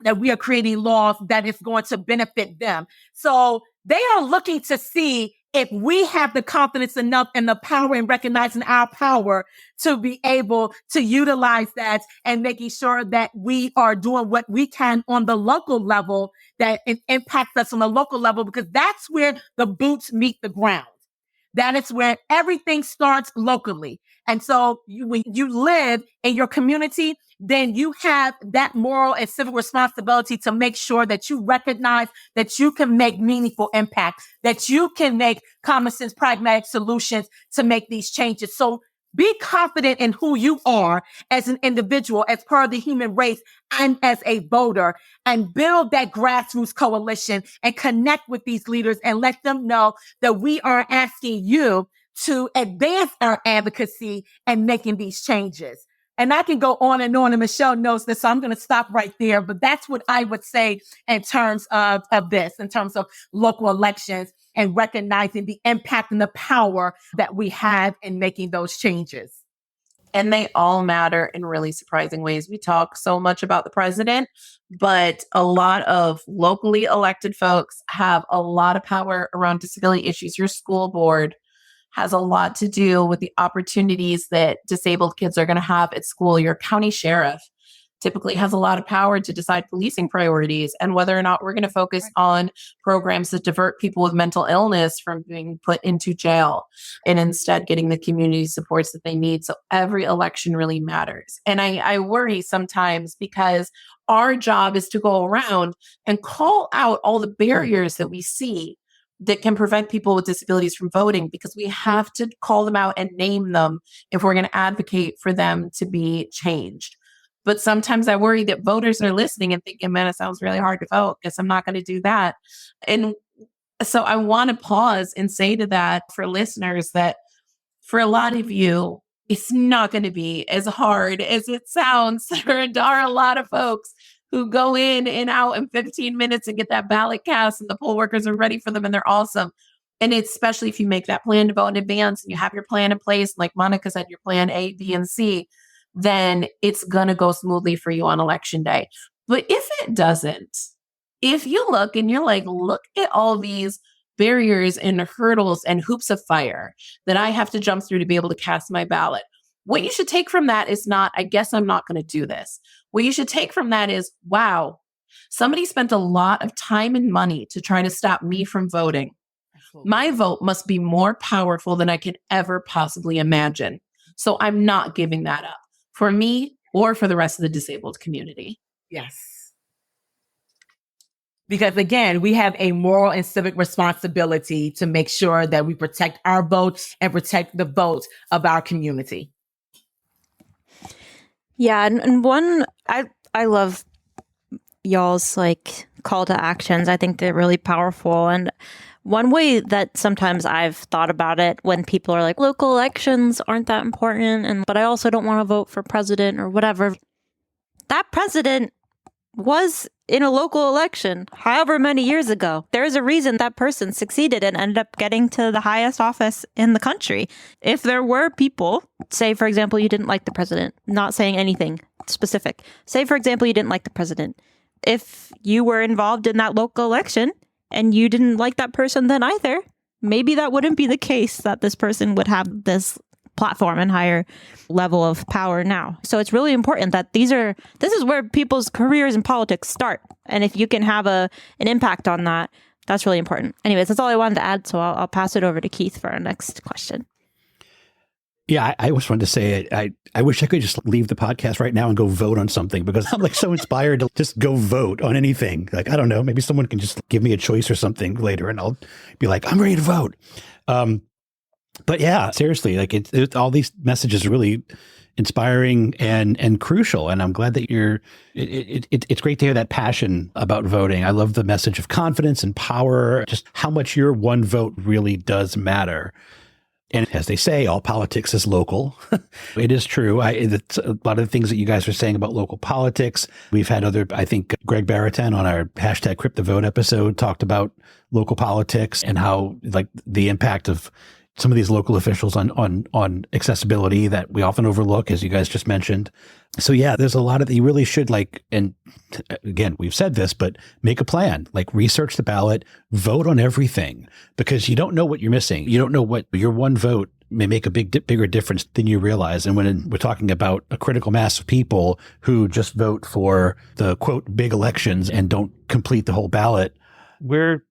that we are creating laws that is going to benefit them. So they are looking to see if we have the confidence enough and the power in recognizing our power to be able to utilize that and making sure that we are doing what we can on the local level, that it impacts us on the local level, because that's where the boots meet the ground. That is where everything starts locally. And so when you live in your community, then you have that moral and civic responsibility to make sure that you recognize that you can make meaningful impact, that you can make common sense, pragmatic solutions to make these changes. So be confident in who you are as an individual, as part of the human race, and as a voter, and build that grassroots coalition and connect with these leaders and let them know that we are asking you to advance our advocacy and making these changes. And I can go on, and Michelle knows this, so I'm going to stop right there. But that's what I would say in terms of this, in terms of local elections and recognizing the impact and the power that we have in making those changes. And they all matter in really surprising ways. We talk so much about the president, but a lot of locally elected folks have a lot of power around disability issues. Your school board has a lot to do with the opportunities that disabled kids are going to have at school. Your county sheriff typically has a lot of power to decide policing priorities and whether or not we're going to focus on programs that divert people with mental illness from being put into jail and instead getting the community supports that they need. So every election really matters. And I worry sometimes because our job is to go around and call out all the barriers that we see that can prevent people with disabilities from voting, because we have to call them out and name them if we're going to advocate for them to be changed. But sometimes I worry that voters are listening and thinking, man, it sounds really hard to vote. Guess I'm not going to do that. And so I want to pause and say to that for listeners that for a lot of you, it's not going to be as hard as it sounds. There are a lot of folks who go in and out in 15 minutes and get that ballot cast, and the poll workers are ready for them and they're awesome. And especially if you make that plan to vote in advance and you have your plan in place, like Monica said, your plan A, B, and C, then it's going to go smoothly for you on election day. But if it doesn't, if you look and you're like, look at all these barriers and hurdles and hoops of fire that I have to jump through to be able to cast my ballot, what you should take from that is not, I guess I'm not going to do this. What you should take from that is, wow, somebody spent a lot of time and money to try to stop me from voting. Absolutely. My vote must be more powerful than I could ever possibly imagine. So I'm not giving that up for me or for the rest of the disabled community. Yes. Because again, we have a moral and civic responsibility to make sure that we protect our votes and protect the votes of our community. Yeah, and one, I love y'all's like call to actions. I think they're really powerful. And one way that sometimes I've thought about it when people are like, local elections aren't that important, but I also don't want to vote for president or whatever. That president was in a local election however many years ago. There's a reason that person succeeded and ended up getting to the highest office in the country. If there were people, say, for example, you didn't like the president, not saying anything specific. Say, for example, you didn't like the president. If you were involved in that local election and you didn't like that person then either, maybe that wouldn't be the case that this person would have this platform and higher level of power now. So it's really important that this is where people's careers in politics start. And if you can have an impact on that That's really important. Anyways, that's all I wanted to add. So I'll pass it over to Keith for our next question. Yeah, I just wanted to say I wish I could just leave the podcast right now and go vote on something, because I'm like so inspired to just go vote on anything. Like, I don't know, maybe someone can just give me a choice or something later and I'll be like, I'm ready to vote. But yeah, seriously, like all these messages are really inspiring and crucial. And I'm glad that it's great to hear that passion about voting. I love the message of confidence and power, just how much your one vote really does matter. And as they say, all politics is local. It is true. It's a lot of the things that you guys are saying about local politics. We've had I think Greg Baratan on our hashtag #CryptoVote episode talked about local politics and how like the impact of some of these local officials on accessibility that we often overlook, as you guys just mentioned. So yeah, there's a lot of, you really should and again, we've said this, but make a plan, like research the ballot, vote on everything, because you don't know what you're missing. You don't know what your one vote may make a bigger difference than you realize. And when we're talking about a critical mass of people who just vote for the quote big elections and don't complete the whole ballot, we're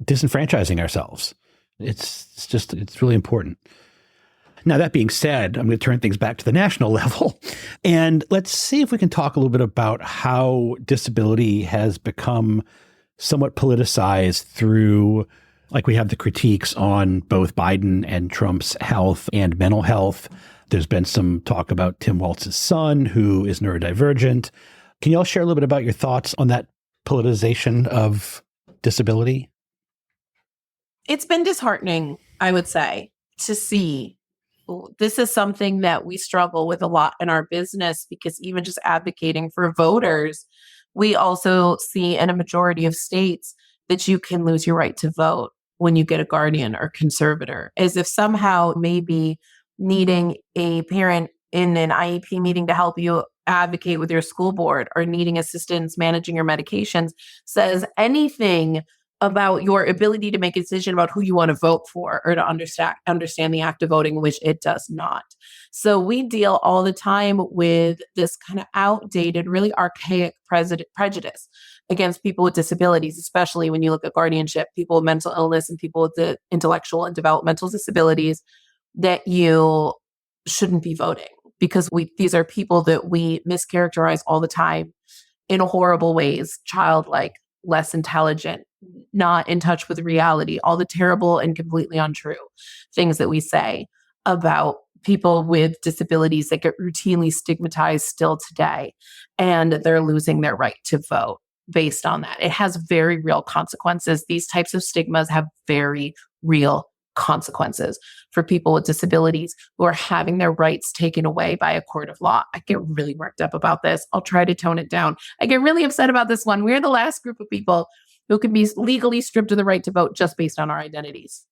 disenfranchising ourselves. It's really important. Now, that being said, I'm going to turn things back to the national level, and let's see if we can talk a little bit about how disability has become somewhat politicized through, like we have the critiques on both Biden and Trump's health and mental health. There's been some talk about Tim Walz's son, who is neurodivergent. Can you all share a little bit about your thoughts on that politicization of disability? It's been disheartening, I would say, to see. This is something that we struggle with a lot in our business, because even just advocating for voters, we also see in a majority of states that you can lose your right to vote when you get a guardian or conservator, as if somehow maybe needing a parent in an IEP meeting to help you advocate with your school board or needing assistance managing your medications says anything about your ability to make a decision about who you want to vote for or to understand the act of voting, which it does not. So we deal all the time with this kind of outdated, really archaic prejudice against people with disabilities, especially when you look at guardianship, people with mental illness and people with the intellectual and developmental disabilities, that you shouldn't be voting, because these are people that we mischaracterize all the time in horrible ways, childlike, less intelligent, not in touch with reality, all the terrible and completely untrue things that we say about people with disabilities that get routinely stigmatized still today, and they're losing their right to vote based on that. It has very real consequences. These types of stigmas have very real consequences for people with disabilities who are having their rights taken away by a court of law. I get really worked up about this. I'll try to tone it down. I get really upset about this one. We're the last group of people who can be legally stripped of the right to vote just based on our identities.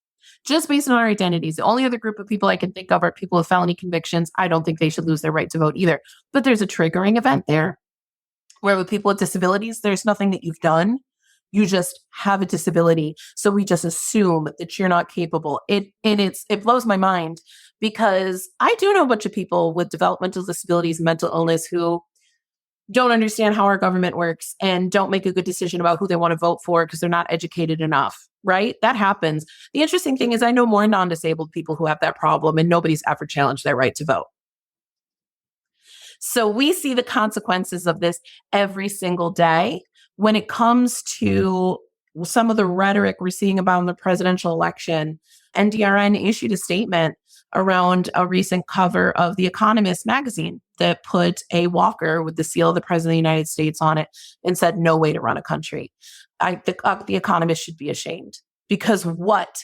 Just based on our identities. The only other group of people I can think of are people with felony convictions. I don't think they should lose their right to vote either. But there's a triggering event there where with people with disabilities, there's nothing that you've done. You just have a disability. So we just assume that you're not capable. It blows my mind, because I do know a bunch of people with developmental disabilities and mental illness who don't understand how our government works and don't make a good decision about who they want to vote for because they're not educated enough, right? That happens. The interesting thing is I know more non-disabled people who have that problem, and nobody's ever challenged their right to vote. So we see the consequences of this every single day. When it comes to some of the rhetoric we're seeing about the presidential election, NDRN issued a statement around a recent cover of The Economist magazine that put a walker with the seal of the President of the United States on it and said, "No way to run a country." The Economist should be ashamed, because what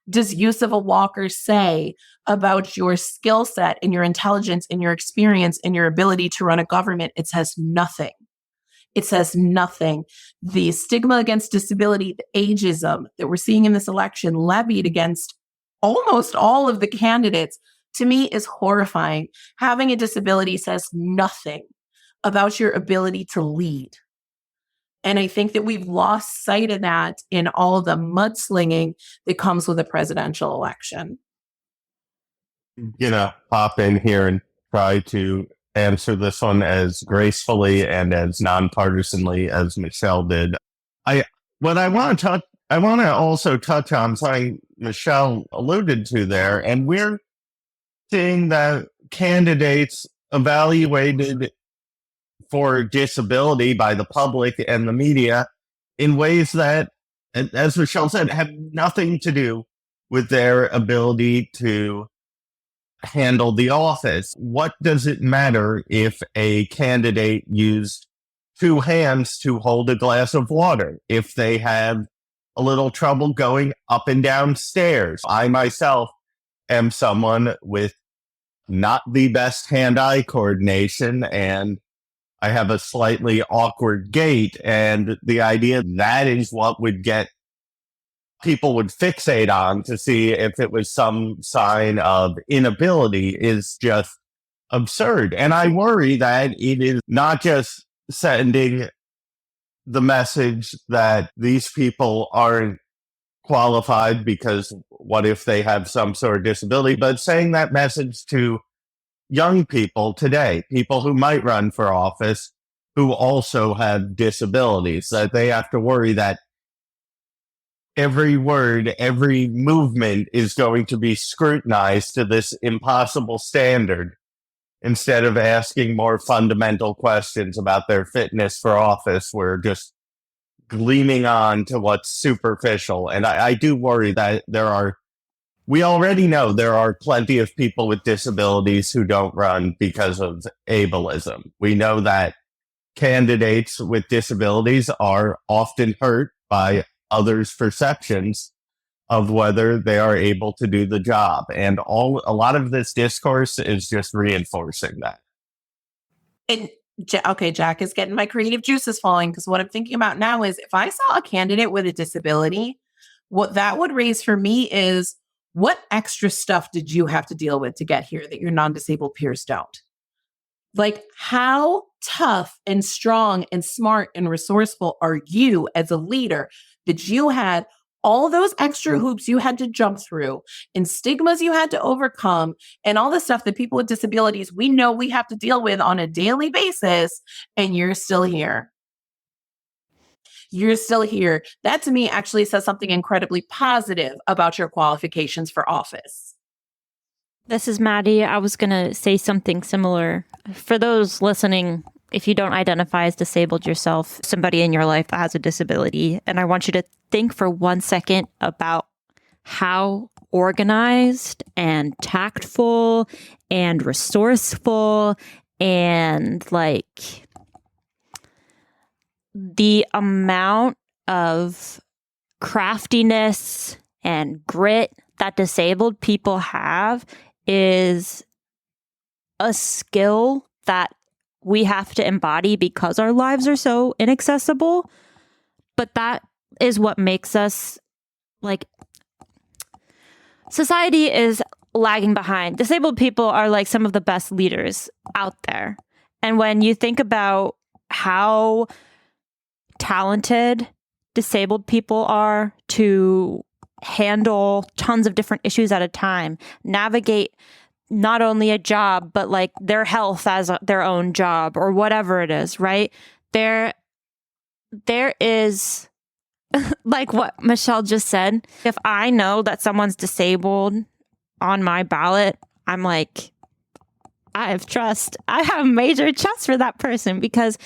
does use of a walker say about your skill set and your intelligence and your experience and your ability to run a government? It says nothing. It says nothing. The stigma against disability, the ageism that we're seeing in this election levied against almost all of the candidates, to me is horrifying. Having a disability says nothing about your ability to lead. And I think that we've lost sight of that in all the mudslinging that comes with a presidential election. Pop in here and try to answer this one as gracefully and as nonpartisanly as Michelle did. What I want to I want to also touch on something Michelle alluded to there, and we're seeing that candidates evaluated for disability by the public and the media in ways that, as Michelle said, have nothing to do with their ability to handle the office. What does it matter if a candidate used two hands to hold a glass of water, if they have a little trouble going up and down stairs? I myself am someone with not the best hand-eye coordination, and I have a slightly awkward gait, and the idea that is what would get people would fixate on to see if it was some sign of inability is just absurd. And I worry that it is not just sending the message that these people aren't qualified because what if they have some sort of disability, but saying that message to young people today, people who might run for office who also have disabilities, that they have to worry that every word, every movement is going to be scrutinized to this impossible standard instead of asking more fundamental questions about their fitness for office. We're just gleaming on to what's superficial. And I do worry that we already know there are plenty of people with disabilities who don't run because of ableism. We know that candidates with disabilities are often hurt by others' perceptions of whether they are able to do the job. And a lot of this discourse is just reinforcing that. And okay, Jack is getting my creative juices flowing, because what I'm thinking about now is if I saw a candidate with a disability, what that would raise for me is, what extra stuff did you have to deal with to get here that your non-disabled peers don't? Like, how tough and strong and smart and resourceful are you as a leader that you had all those extra hoops you had to jump through and stigmas you had to overcome and all the stuff that people with disabilities we know we have to deal with on a daily basis, and you're still here. You're still here. That to me actually says something incredibly positive about your qualifications for office. This is Maddie. I was going to say something similar. For those listening, if you don't identify as disabled yourself, somebody in your life that has a disability, and I want you to think for 1 second about how organized and tactful and resourceful and like the amount of craftiness and grit that disabled people have is a skill that we have to embody because our lives are so inaccessible. But that is what makes us, like, society is lagging behind. Disabled people are like some of the best leaders out there. And when you think about how talented disabled people are to handle tons of different issues at a time, navigate not only a job, but like their health as their own job or whatever it is, right? There is like what Michelle just said. If I know that someone's disabled on my ballot, I'm like, I have trust. I have major trust for that person because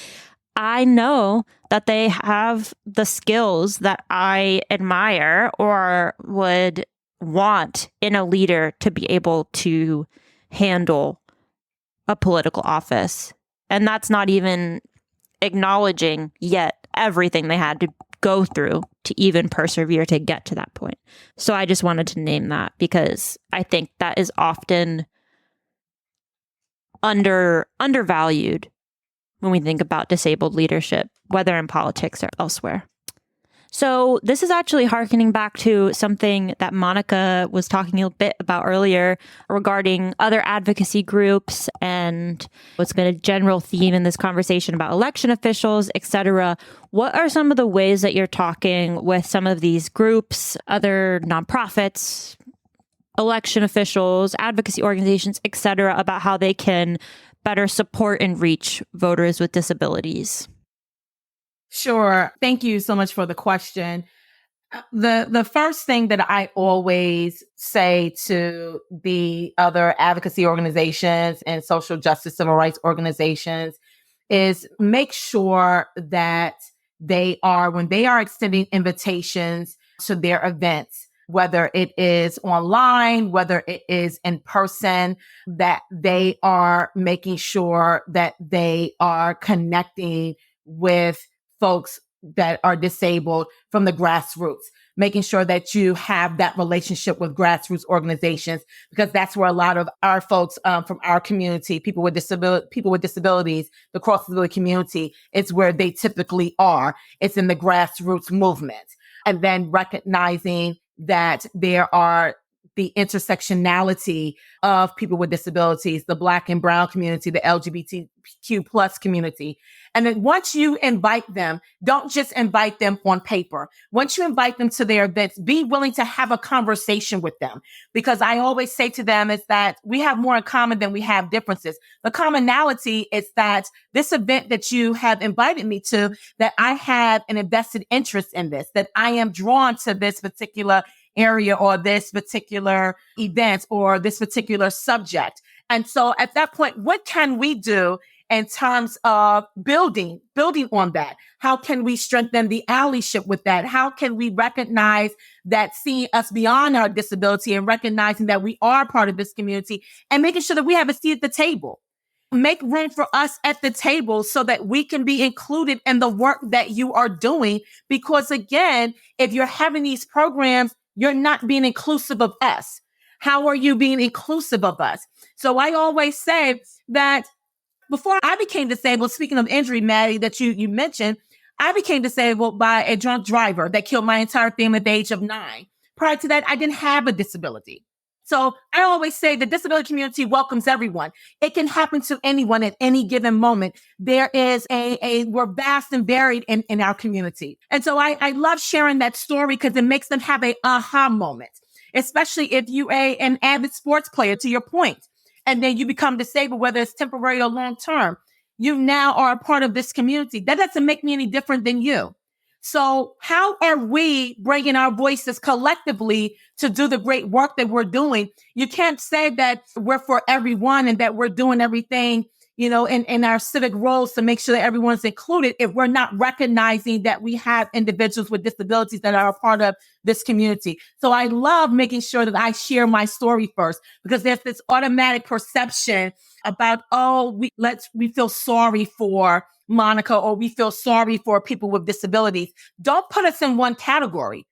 I know that they have the skills that I admire or would want in a leader to be able to handle a political office. And that's not even acknowledging yet everything they had to go through to even persevere to get to that point. So I just wanted to name that because I think that is often undervalued when we think about disabled leadership, whether in politics or elsewhere. So this is actually hearkening back to something that Monica was talking a bit about earlier regarding other advocacy groups and what's been a general theme in this conversation about election officials, etc. What are some of the ways that you're talking with some of these groups, other nonprofits, election officials, advocacy organizations, etc., about how they can better support and reach voters with disabilities? Sure. Thank you so much for the question. The first thing that I always say to the other advocacy organizations and social justice civil rights organizations is make sure that when they are extending invitations to their events, whether it is online, whether it is in person, that they are making sure that they are connecting with folks that are disabled from the grassroots, making sure that you have that relationship with grassroots organizations, because that's where a lot of our folks from our community, people with disabilities, the cross disability community, it's where they typically are. It's in the grassroots movement. And then recognizing that there are the intersectionality of people with disabilities, the Black and Brown community, the LGBTQ plus community. And then once you invite them, don't just invite them on paper. Once you invite them to their events, be willing to have a conversation with them. Because I always say to them is that we have more in common than we have differences. The commonality is that this event that you have invited me to, that I have an invested interest in this, that I am drawn to this particular area or this particular event or this particular subject. And so at that point, what can we do in terms of building on that? How can we strengthen the allyship with that? How can we recognize that, seeing us beyond our disability and recognizing that we are part of this community and making sure that we have a seat at the table? Make room for us at the table so that we can be included in the work that you are doing. Because again, if you're having these programs, you're not being inclusive of us. How are you being inclusive of us? So I always say that before I became disabled, speaking of injury, Maddie, that you mentioned, I became disabled by a drunk driver that killed my entire family at the age of 9. Prior to that, I didn't have a disability. So I always say the disability community welcomes everyone. It can happen to anyone at any given moment. There is we're vast and varied in our community. And so I love sharing that story because it makes them have a aha moment, especially if you an avid sports player, to your point, and then you become disabled, whether it's temporary or long term. You now are a part of this community. That doesn't make me any different than you. So how are we bringing our voices collectively to do the great work that we're doing? You can't say that we're for everyone and that we're doing everything, in our civic roles to make sure that everyone's included if we're not recognizing that we have individuals with disabilities that are a part of this community. So I love making sure that I share my story first, because there's this automatic perception about, we feel sorry for Monica, or we feel sorry for people with disabilities. Don't put us in one category.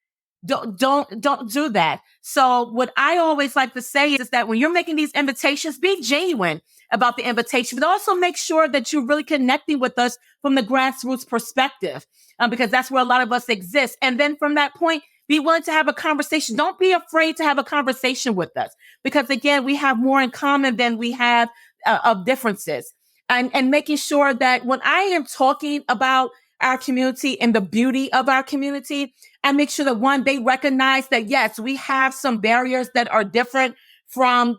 Don't do that. So what I always like to say is that when you're making these invitations, be genuine about the invitation, but also make sure that you're really connecting with us from the grassroots perspective, because that's where a lot of us exist. And then from that point, be willing to have a conversation. Don't be afraid to have a conversation with us, because again, we have more in common than we have of differences. And making sure that when I am talking about our community and the beauty of our community, I make sure that they recognize that, yes, we have some barriers that are different from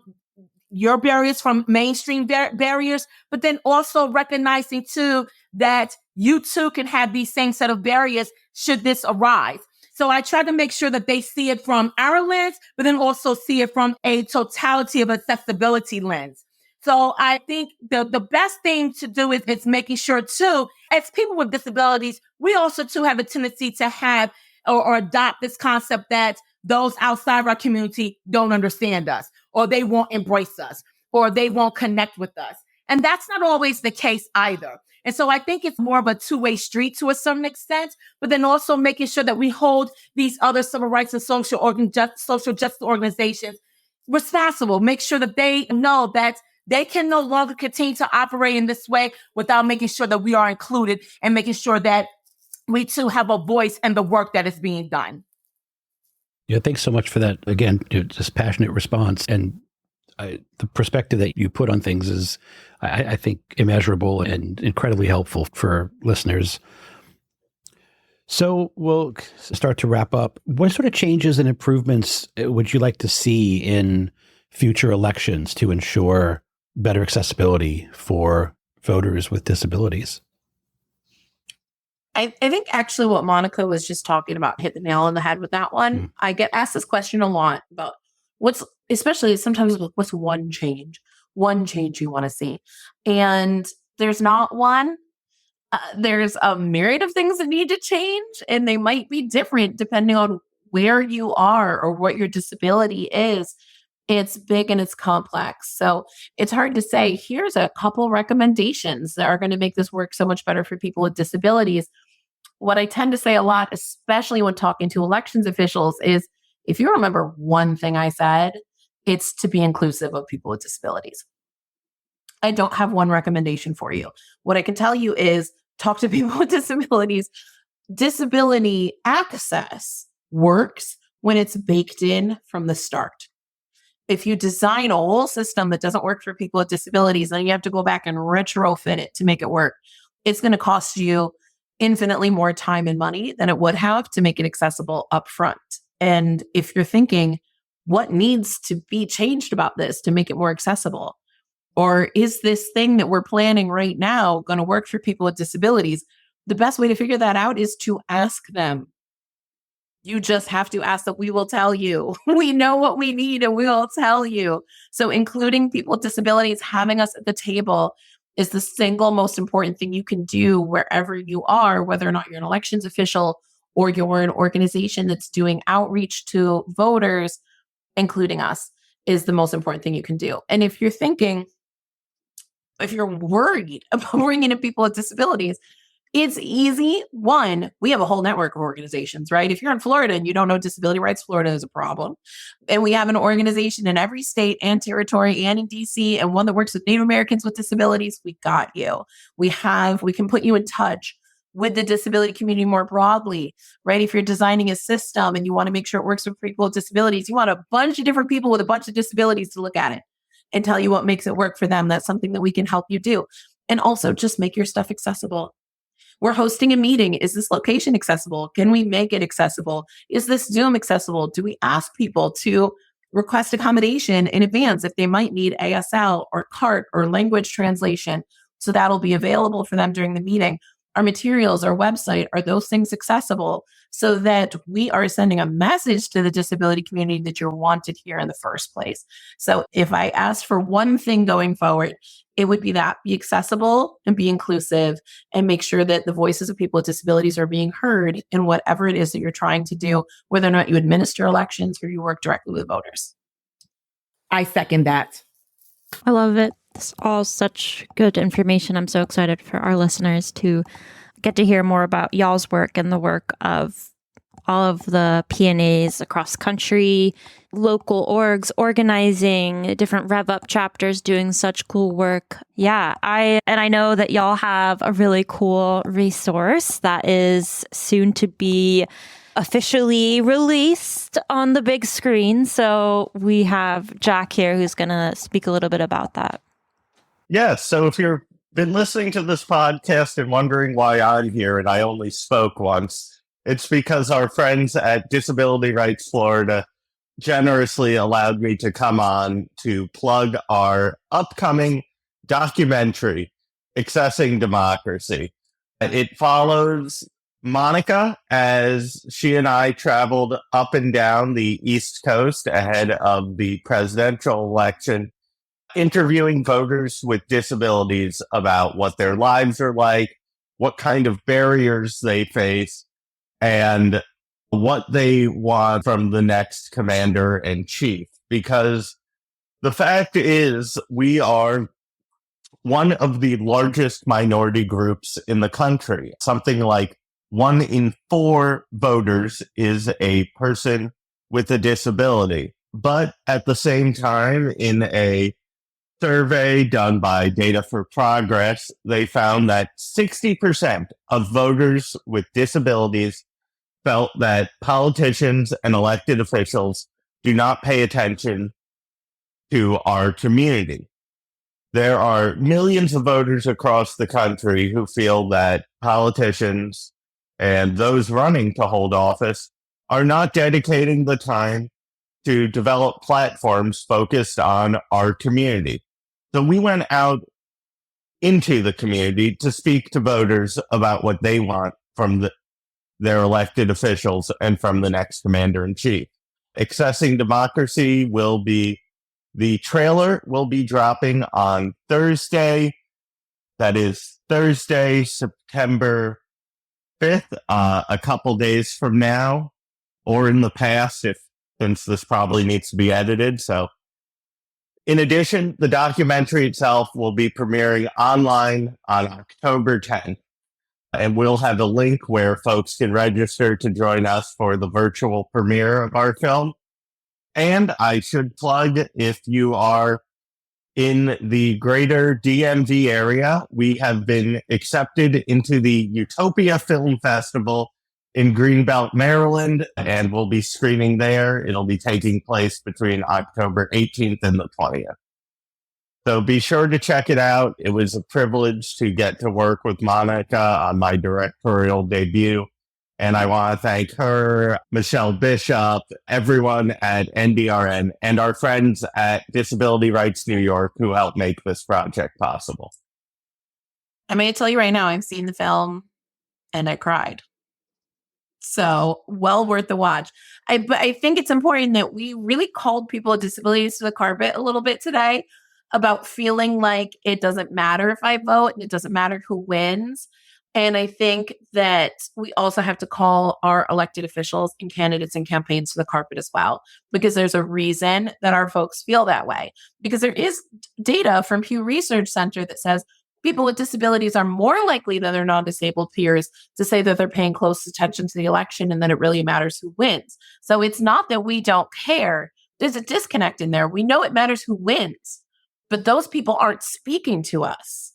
your barriers, from mainstream barriers, but then also recognizing too that you too can have these same set of barriers should this arise. So I try to make sure that they see it from our lens, but then also see it from a totality of accessibility lens. So I think the best thing to do is making sure too, as people with disabilities, we also too have a tendency to have or adopt this concept that those outside of our community don't understand us, or they won't embrace us, or they won't connect with us. And that's not always the case either. And so I think it's more of a two-way street to a certain extent, but then also making sure that we hold these other civil rights and social justice organizations responsible. Make sure that they know that they can no longer continue to operate in this way without making sure that we are included and making sure that we too have a voice in the work that is being done. Yeah, thanks so much for that. Again, just passionate response. And the perspective that you put on things is, I think, immeasurable and incredibly helpful for listeners. So we'll start to wrap up. What sort of changes and improvements would you like to see in future elections to ensure better accessibility for voters with disabilities? I think actually what Monica was just talking about hit the nail on the head with that one. Mm. I get asked this question a lot about especially sometimes what's one change you want to see. And there's not one. There's a myriad of things that need to change, and they might be different depending on where you are or what your disability is. It's big and it's complex. So it's hard to say, here's a couple recommendations that are going to make this work so much better for people with disabilities. What I tend to say a lot, especially when talking to elections officials, is if you remember one thing I said, it's to be inclusive of people with disabilities. I don't have one recommendation for you. What I can tell you is talk to people with disabilities. Disability access works when it's baked in from the start. If you design a whole system that doesn't work for people with disabilities, then you have to go back and retrofit it to make it work. It's going to cost you infinitely more time and money than it would have to make it accessible upfront. And if you're thinking, what needs to be changed about this to make it more accessible? Or is this thing that we're planning right now going to work for people with disabilities? The best way to figure that out is to ask them. You just have to ask them. We will tell you. We know what we need and we'll tell you. So including people with disabilities, having us at the table is the single most important thing you can do wherever you are, whether or not you're an elections official or you're an organization that's doing outreach to voters, including us, is the most important thing you can do. And if you're worried about bringing in people with disabilities, it's easy. One, we have a whole network of organizations, right? If you're in Florida and you don't know Disability Rights Florida is a problem, and we have an organization in every state and territory and in DC, and one that works with Native Americans with disabilities, we got you. We can put you in touch with the disability community more broadly, right? If you're designing a system and you want to make sure it works for people with disabilities, you want a bunch of different people with a bunch of disabilities to look at it and tell you what makes it work for them. That's something that we can help you do. And also just make your stuff accessible. We're hosting a meeting. Is this location accessible? Can we make it accessible? Is this Zoom accessible? Do we ask people to request accommodation in advance if they might need ASL or CART or language translation? So that'll be available for them during the meeting. Our materials, our website, are those things accessible so that we are sending a message to the disability community that you're wanted here in the first place? So if I asked for one thing going forward, it would be that: be accessible and be inclusive and make sure that the voices of people with disabilities are being heard in whatever it is that you're trying to do, whether or not you administer elections or you work directly with voters. I second that. I love it. This is all such good information. I'm so excited for our listeners to get to hear more about y'all's work and the work of all of the PNAs across the country, local orgs organizing, different Rev Up chapters doing such cool work. Yeah, I know that y'all have a really cool resource that is soon to be officially released on the big screen. So we have Jack here who's going to speak a little bit about that. Yeah, so if you've been listening to this podcast and wondering why I'm here and I only spoke once, it's because our friends at Disability Rights Florida generously allowed me to come on to plug our upcoming documentary, Accessing Democracy. It follows Monica as she and I traveled up and down the East Coast ahead of the presidential election, interviewing voters with disabilities about what their lives are like, what kind of barriers they face, and what they want from the next commander-in-chief. Because the fact is, we are one of the largest minority groups in the country. Something like 1 in 4 voters is a person with a disability. But at the same time, in a survey done by Data for Progress, they found that 60% of voters with disabilities felt that politicians and elected officials do not pay attention to our community. There are millions of voters across the country who feel that politicians and those running to hold office are not dedicating the time to develop platforms focused on our community. So we went out into the community to speak to voters about what they want from their elected officials and from the next commander-in-chief. Accessing Democracy the trailer will be dropping on Thursday. That is Thursday, September 5th, a couple days from now, or in the past, since this probably needs to be edited. So, in addition, the documentary itself will be premiering online on October 10th. And we'll have a link where folks can register to join us for the virtual premiere of our film. And I should plug, if you are in the greater DMV area, we have been accepted into the Utopia Film Festival in Greenbelt, Maryland, and we'll be screening there. It'll be taking place between October 18th and the 20th. So be sure to check it out. It was a privilege to get to work with Monica on my directorial debut. And I want to thank her, Michelle Bishop, everyone at NDRN, and our friends at Disability Rights New York who helped make this project possible. I'm going to tell you right now, I've seen the film and I cried. So well worth the watch. But I think it's important that we really called people with disabilities to the carpet a little bit today about feeling like it doesn't matter if I vote and it doesn't matter who wins. And I think that we also have to call our elected officials and candidates and campaigns to the carpet as well, because there's a reason that our folks feel that way. Because there is data from Pew Research Center that says people with disabilities are more likely than their non-disabled peers to say that they're paying close attention to the election and that it really matters who wins. So it's not that we don't care. There's a disconnect in there. We know it matters who wins, but those people aren't speaking to us.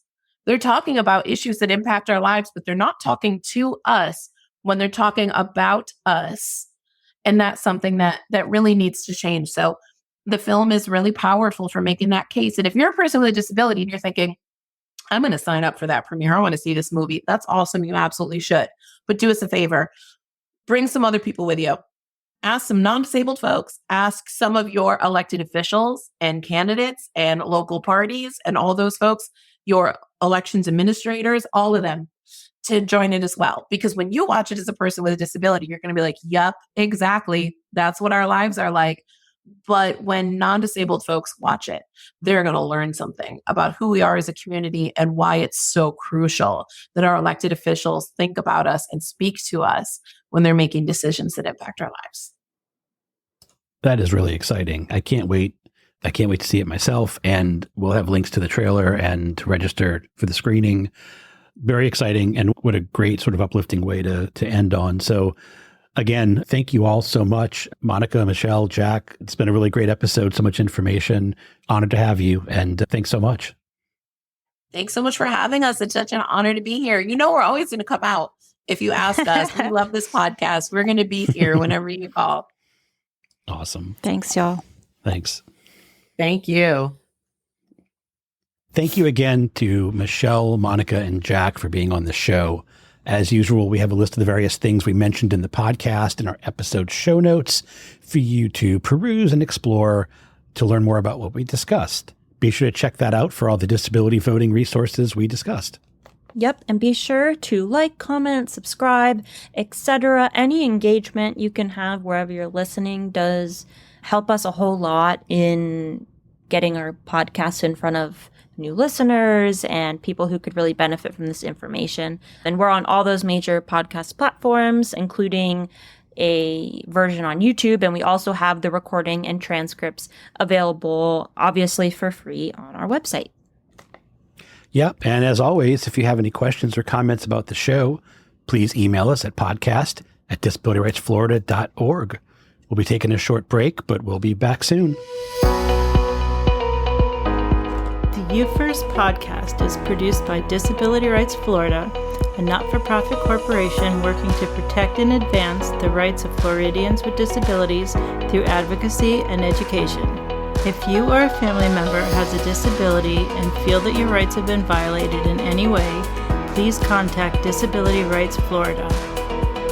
They're talking about issues that impact our lives, but they're not talking to us when they're talking about us. And that's something that really needs to change. So the film is really powerful for making that case. And if you're a person with a disability and you're thinking, I'm going to sign up for that premiere, I want to see this movie, that's awesome. You absolutely should. But do us a favor. Bring some other people with you. Ask some non-disabled folks. Ask some of your elected officials and candidates and local parties and all those folks, your elections administrators, all of them, to join it as well. Because when you watch it as a person with a disability, you're going to be like, yep, exactly. That's what our lives are like. But when non-disabled folks watch it, they're going to learn something about who we are as a community and why it's so crucial that our elected officials think about us and speak to us when they're making decisions that impact our lives. That is really exciting. I can't wait. I can't wait to see it myself, and we'll have links to the trailer and to register for the screening. Very exciting, and what a great sort of uplifting way to end on. So again, thank you all so much. Monica, Michelle, Jack, it's been a really great episode, so much information. Honored to have you, and thanks so much. Thanks so much for having us. It's such an honor to be here. You know, we're always going to come out if you ask us. We love this podcast. We're going to be here whenever you call. Awesome. Thanks, y'all. Thanks. Thank you. Thank you again to Michelle, Monica, and Jack for being on the show. As usual, we have a list of the various things we mentioned in the podcast in our episode show notes for you to peruse and explore to learn more about what we discussed. Be sure to check that out for all the disability voting resources we discussed. Yep, and be sure to like, comment, subscribe, etc. Any engagement you can have wherever you're listening does help us a whole lot in getting our podcast in front of new listeners and people who could really benefit from this information. And we're on all those major podcast platforms, including a version on YouTube. And we also have the recording and transcripts available, obviously for free, on our website. Yep. And as always, if you have any questions or comments about the show, please email us at podcast@disabilityrightsflorida.org. We'll be taking a short break, but we'll be back soon. The You First podcast is produced by Disability Rights Florida, a not-for-profit corporation working to protect and advance the rights of Floridians with disabilities through advocacy and education. If you or a family member has a disability and feel that your rights have been violated in any way, please contact Disability Rights Florida.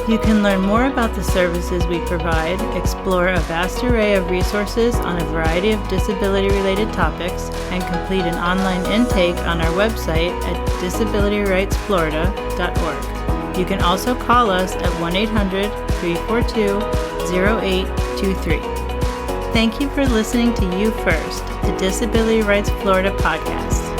You can learn more about the services we provide, explore a vast array of resources on a variety of disability-related topics, and complete an online intake on our website at disabilityrightsflorida.org. You can also call us at 1-800-342-0823. Thank you for listening to You First, the Disability Rights Florida podcast.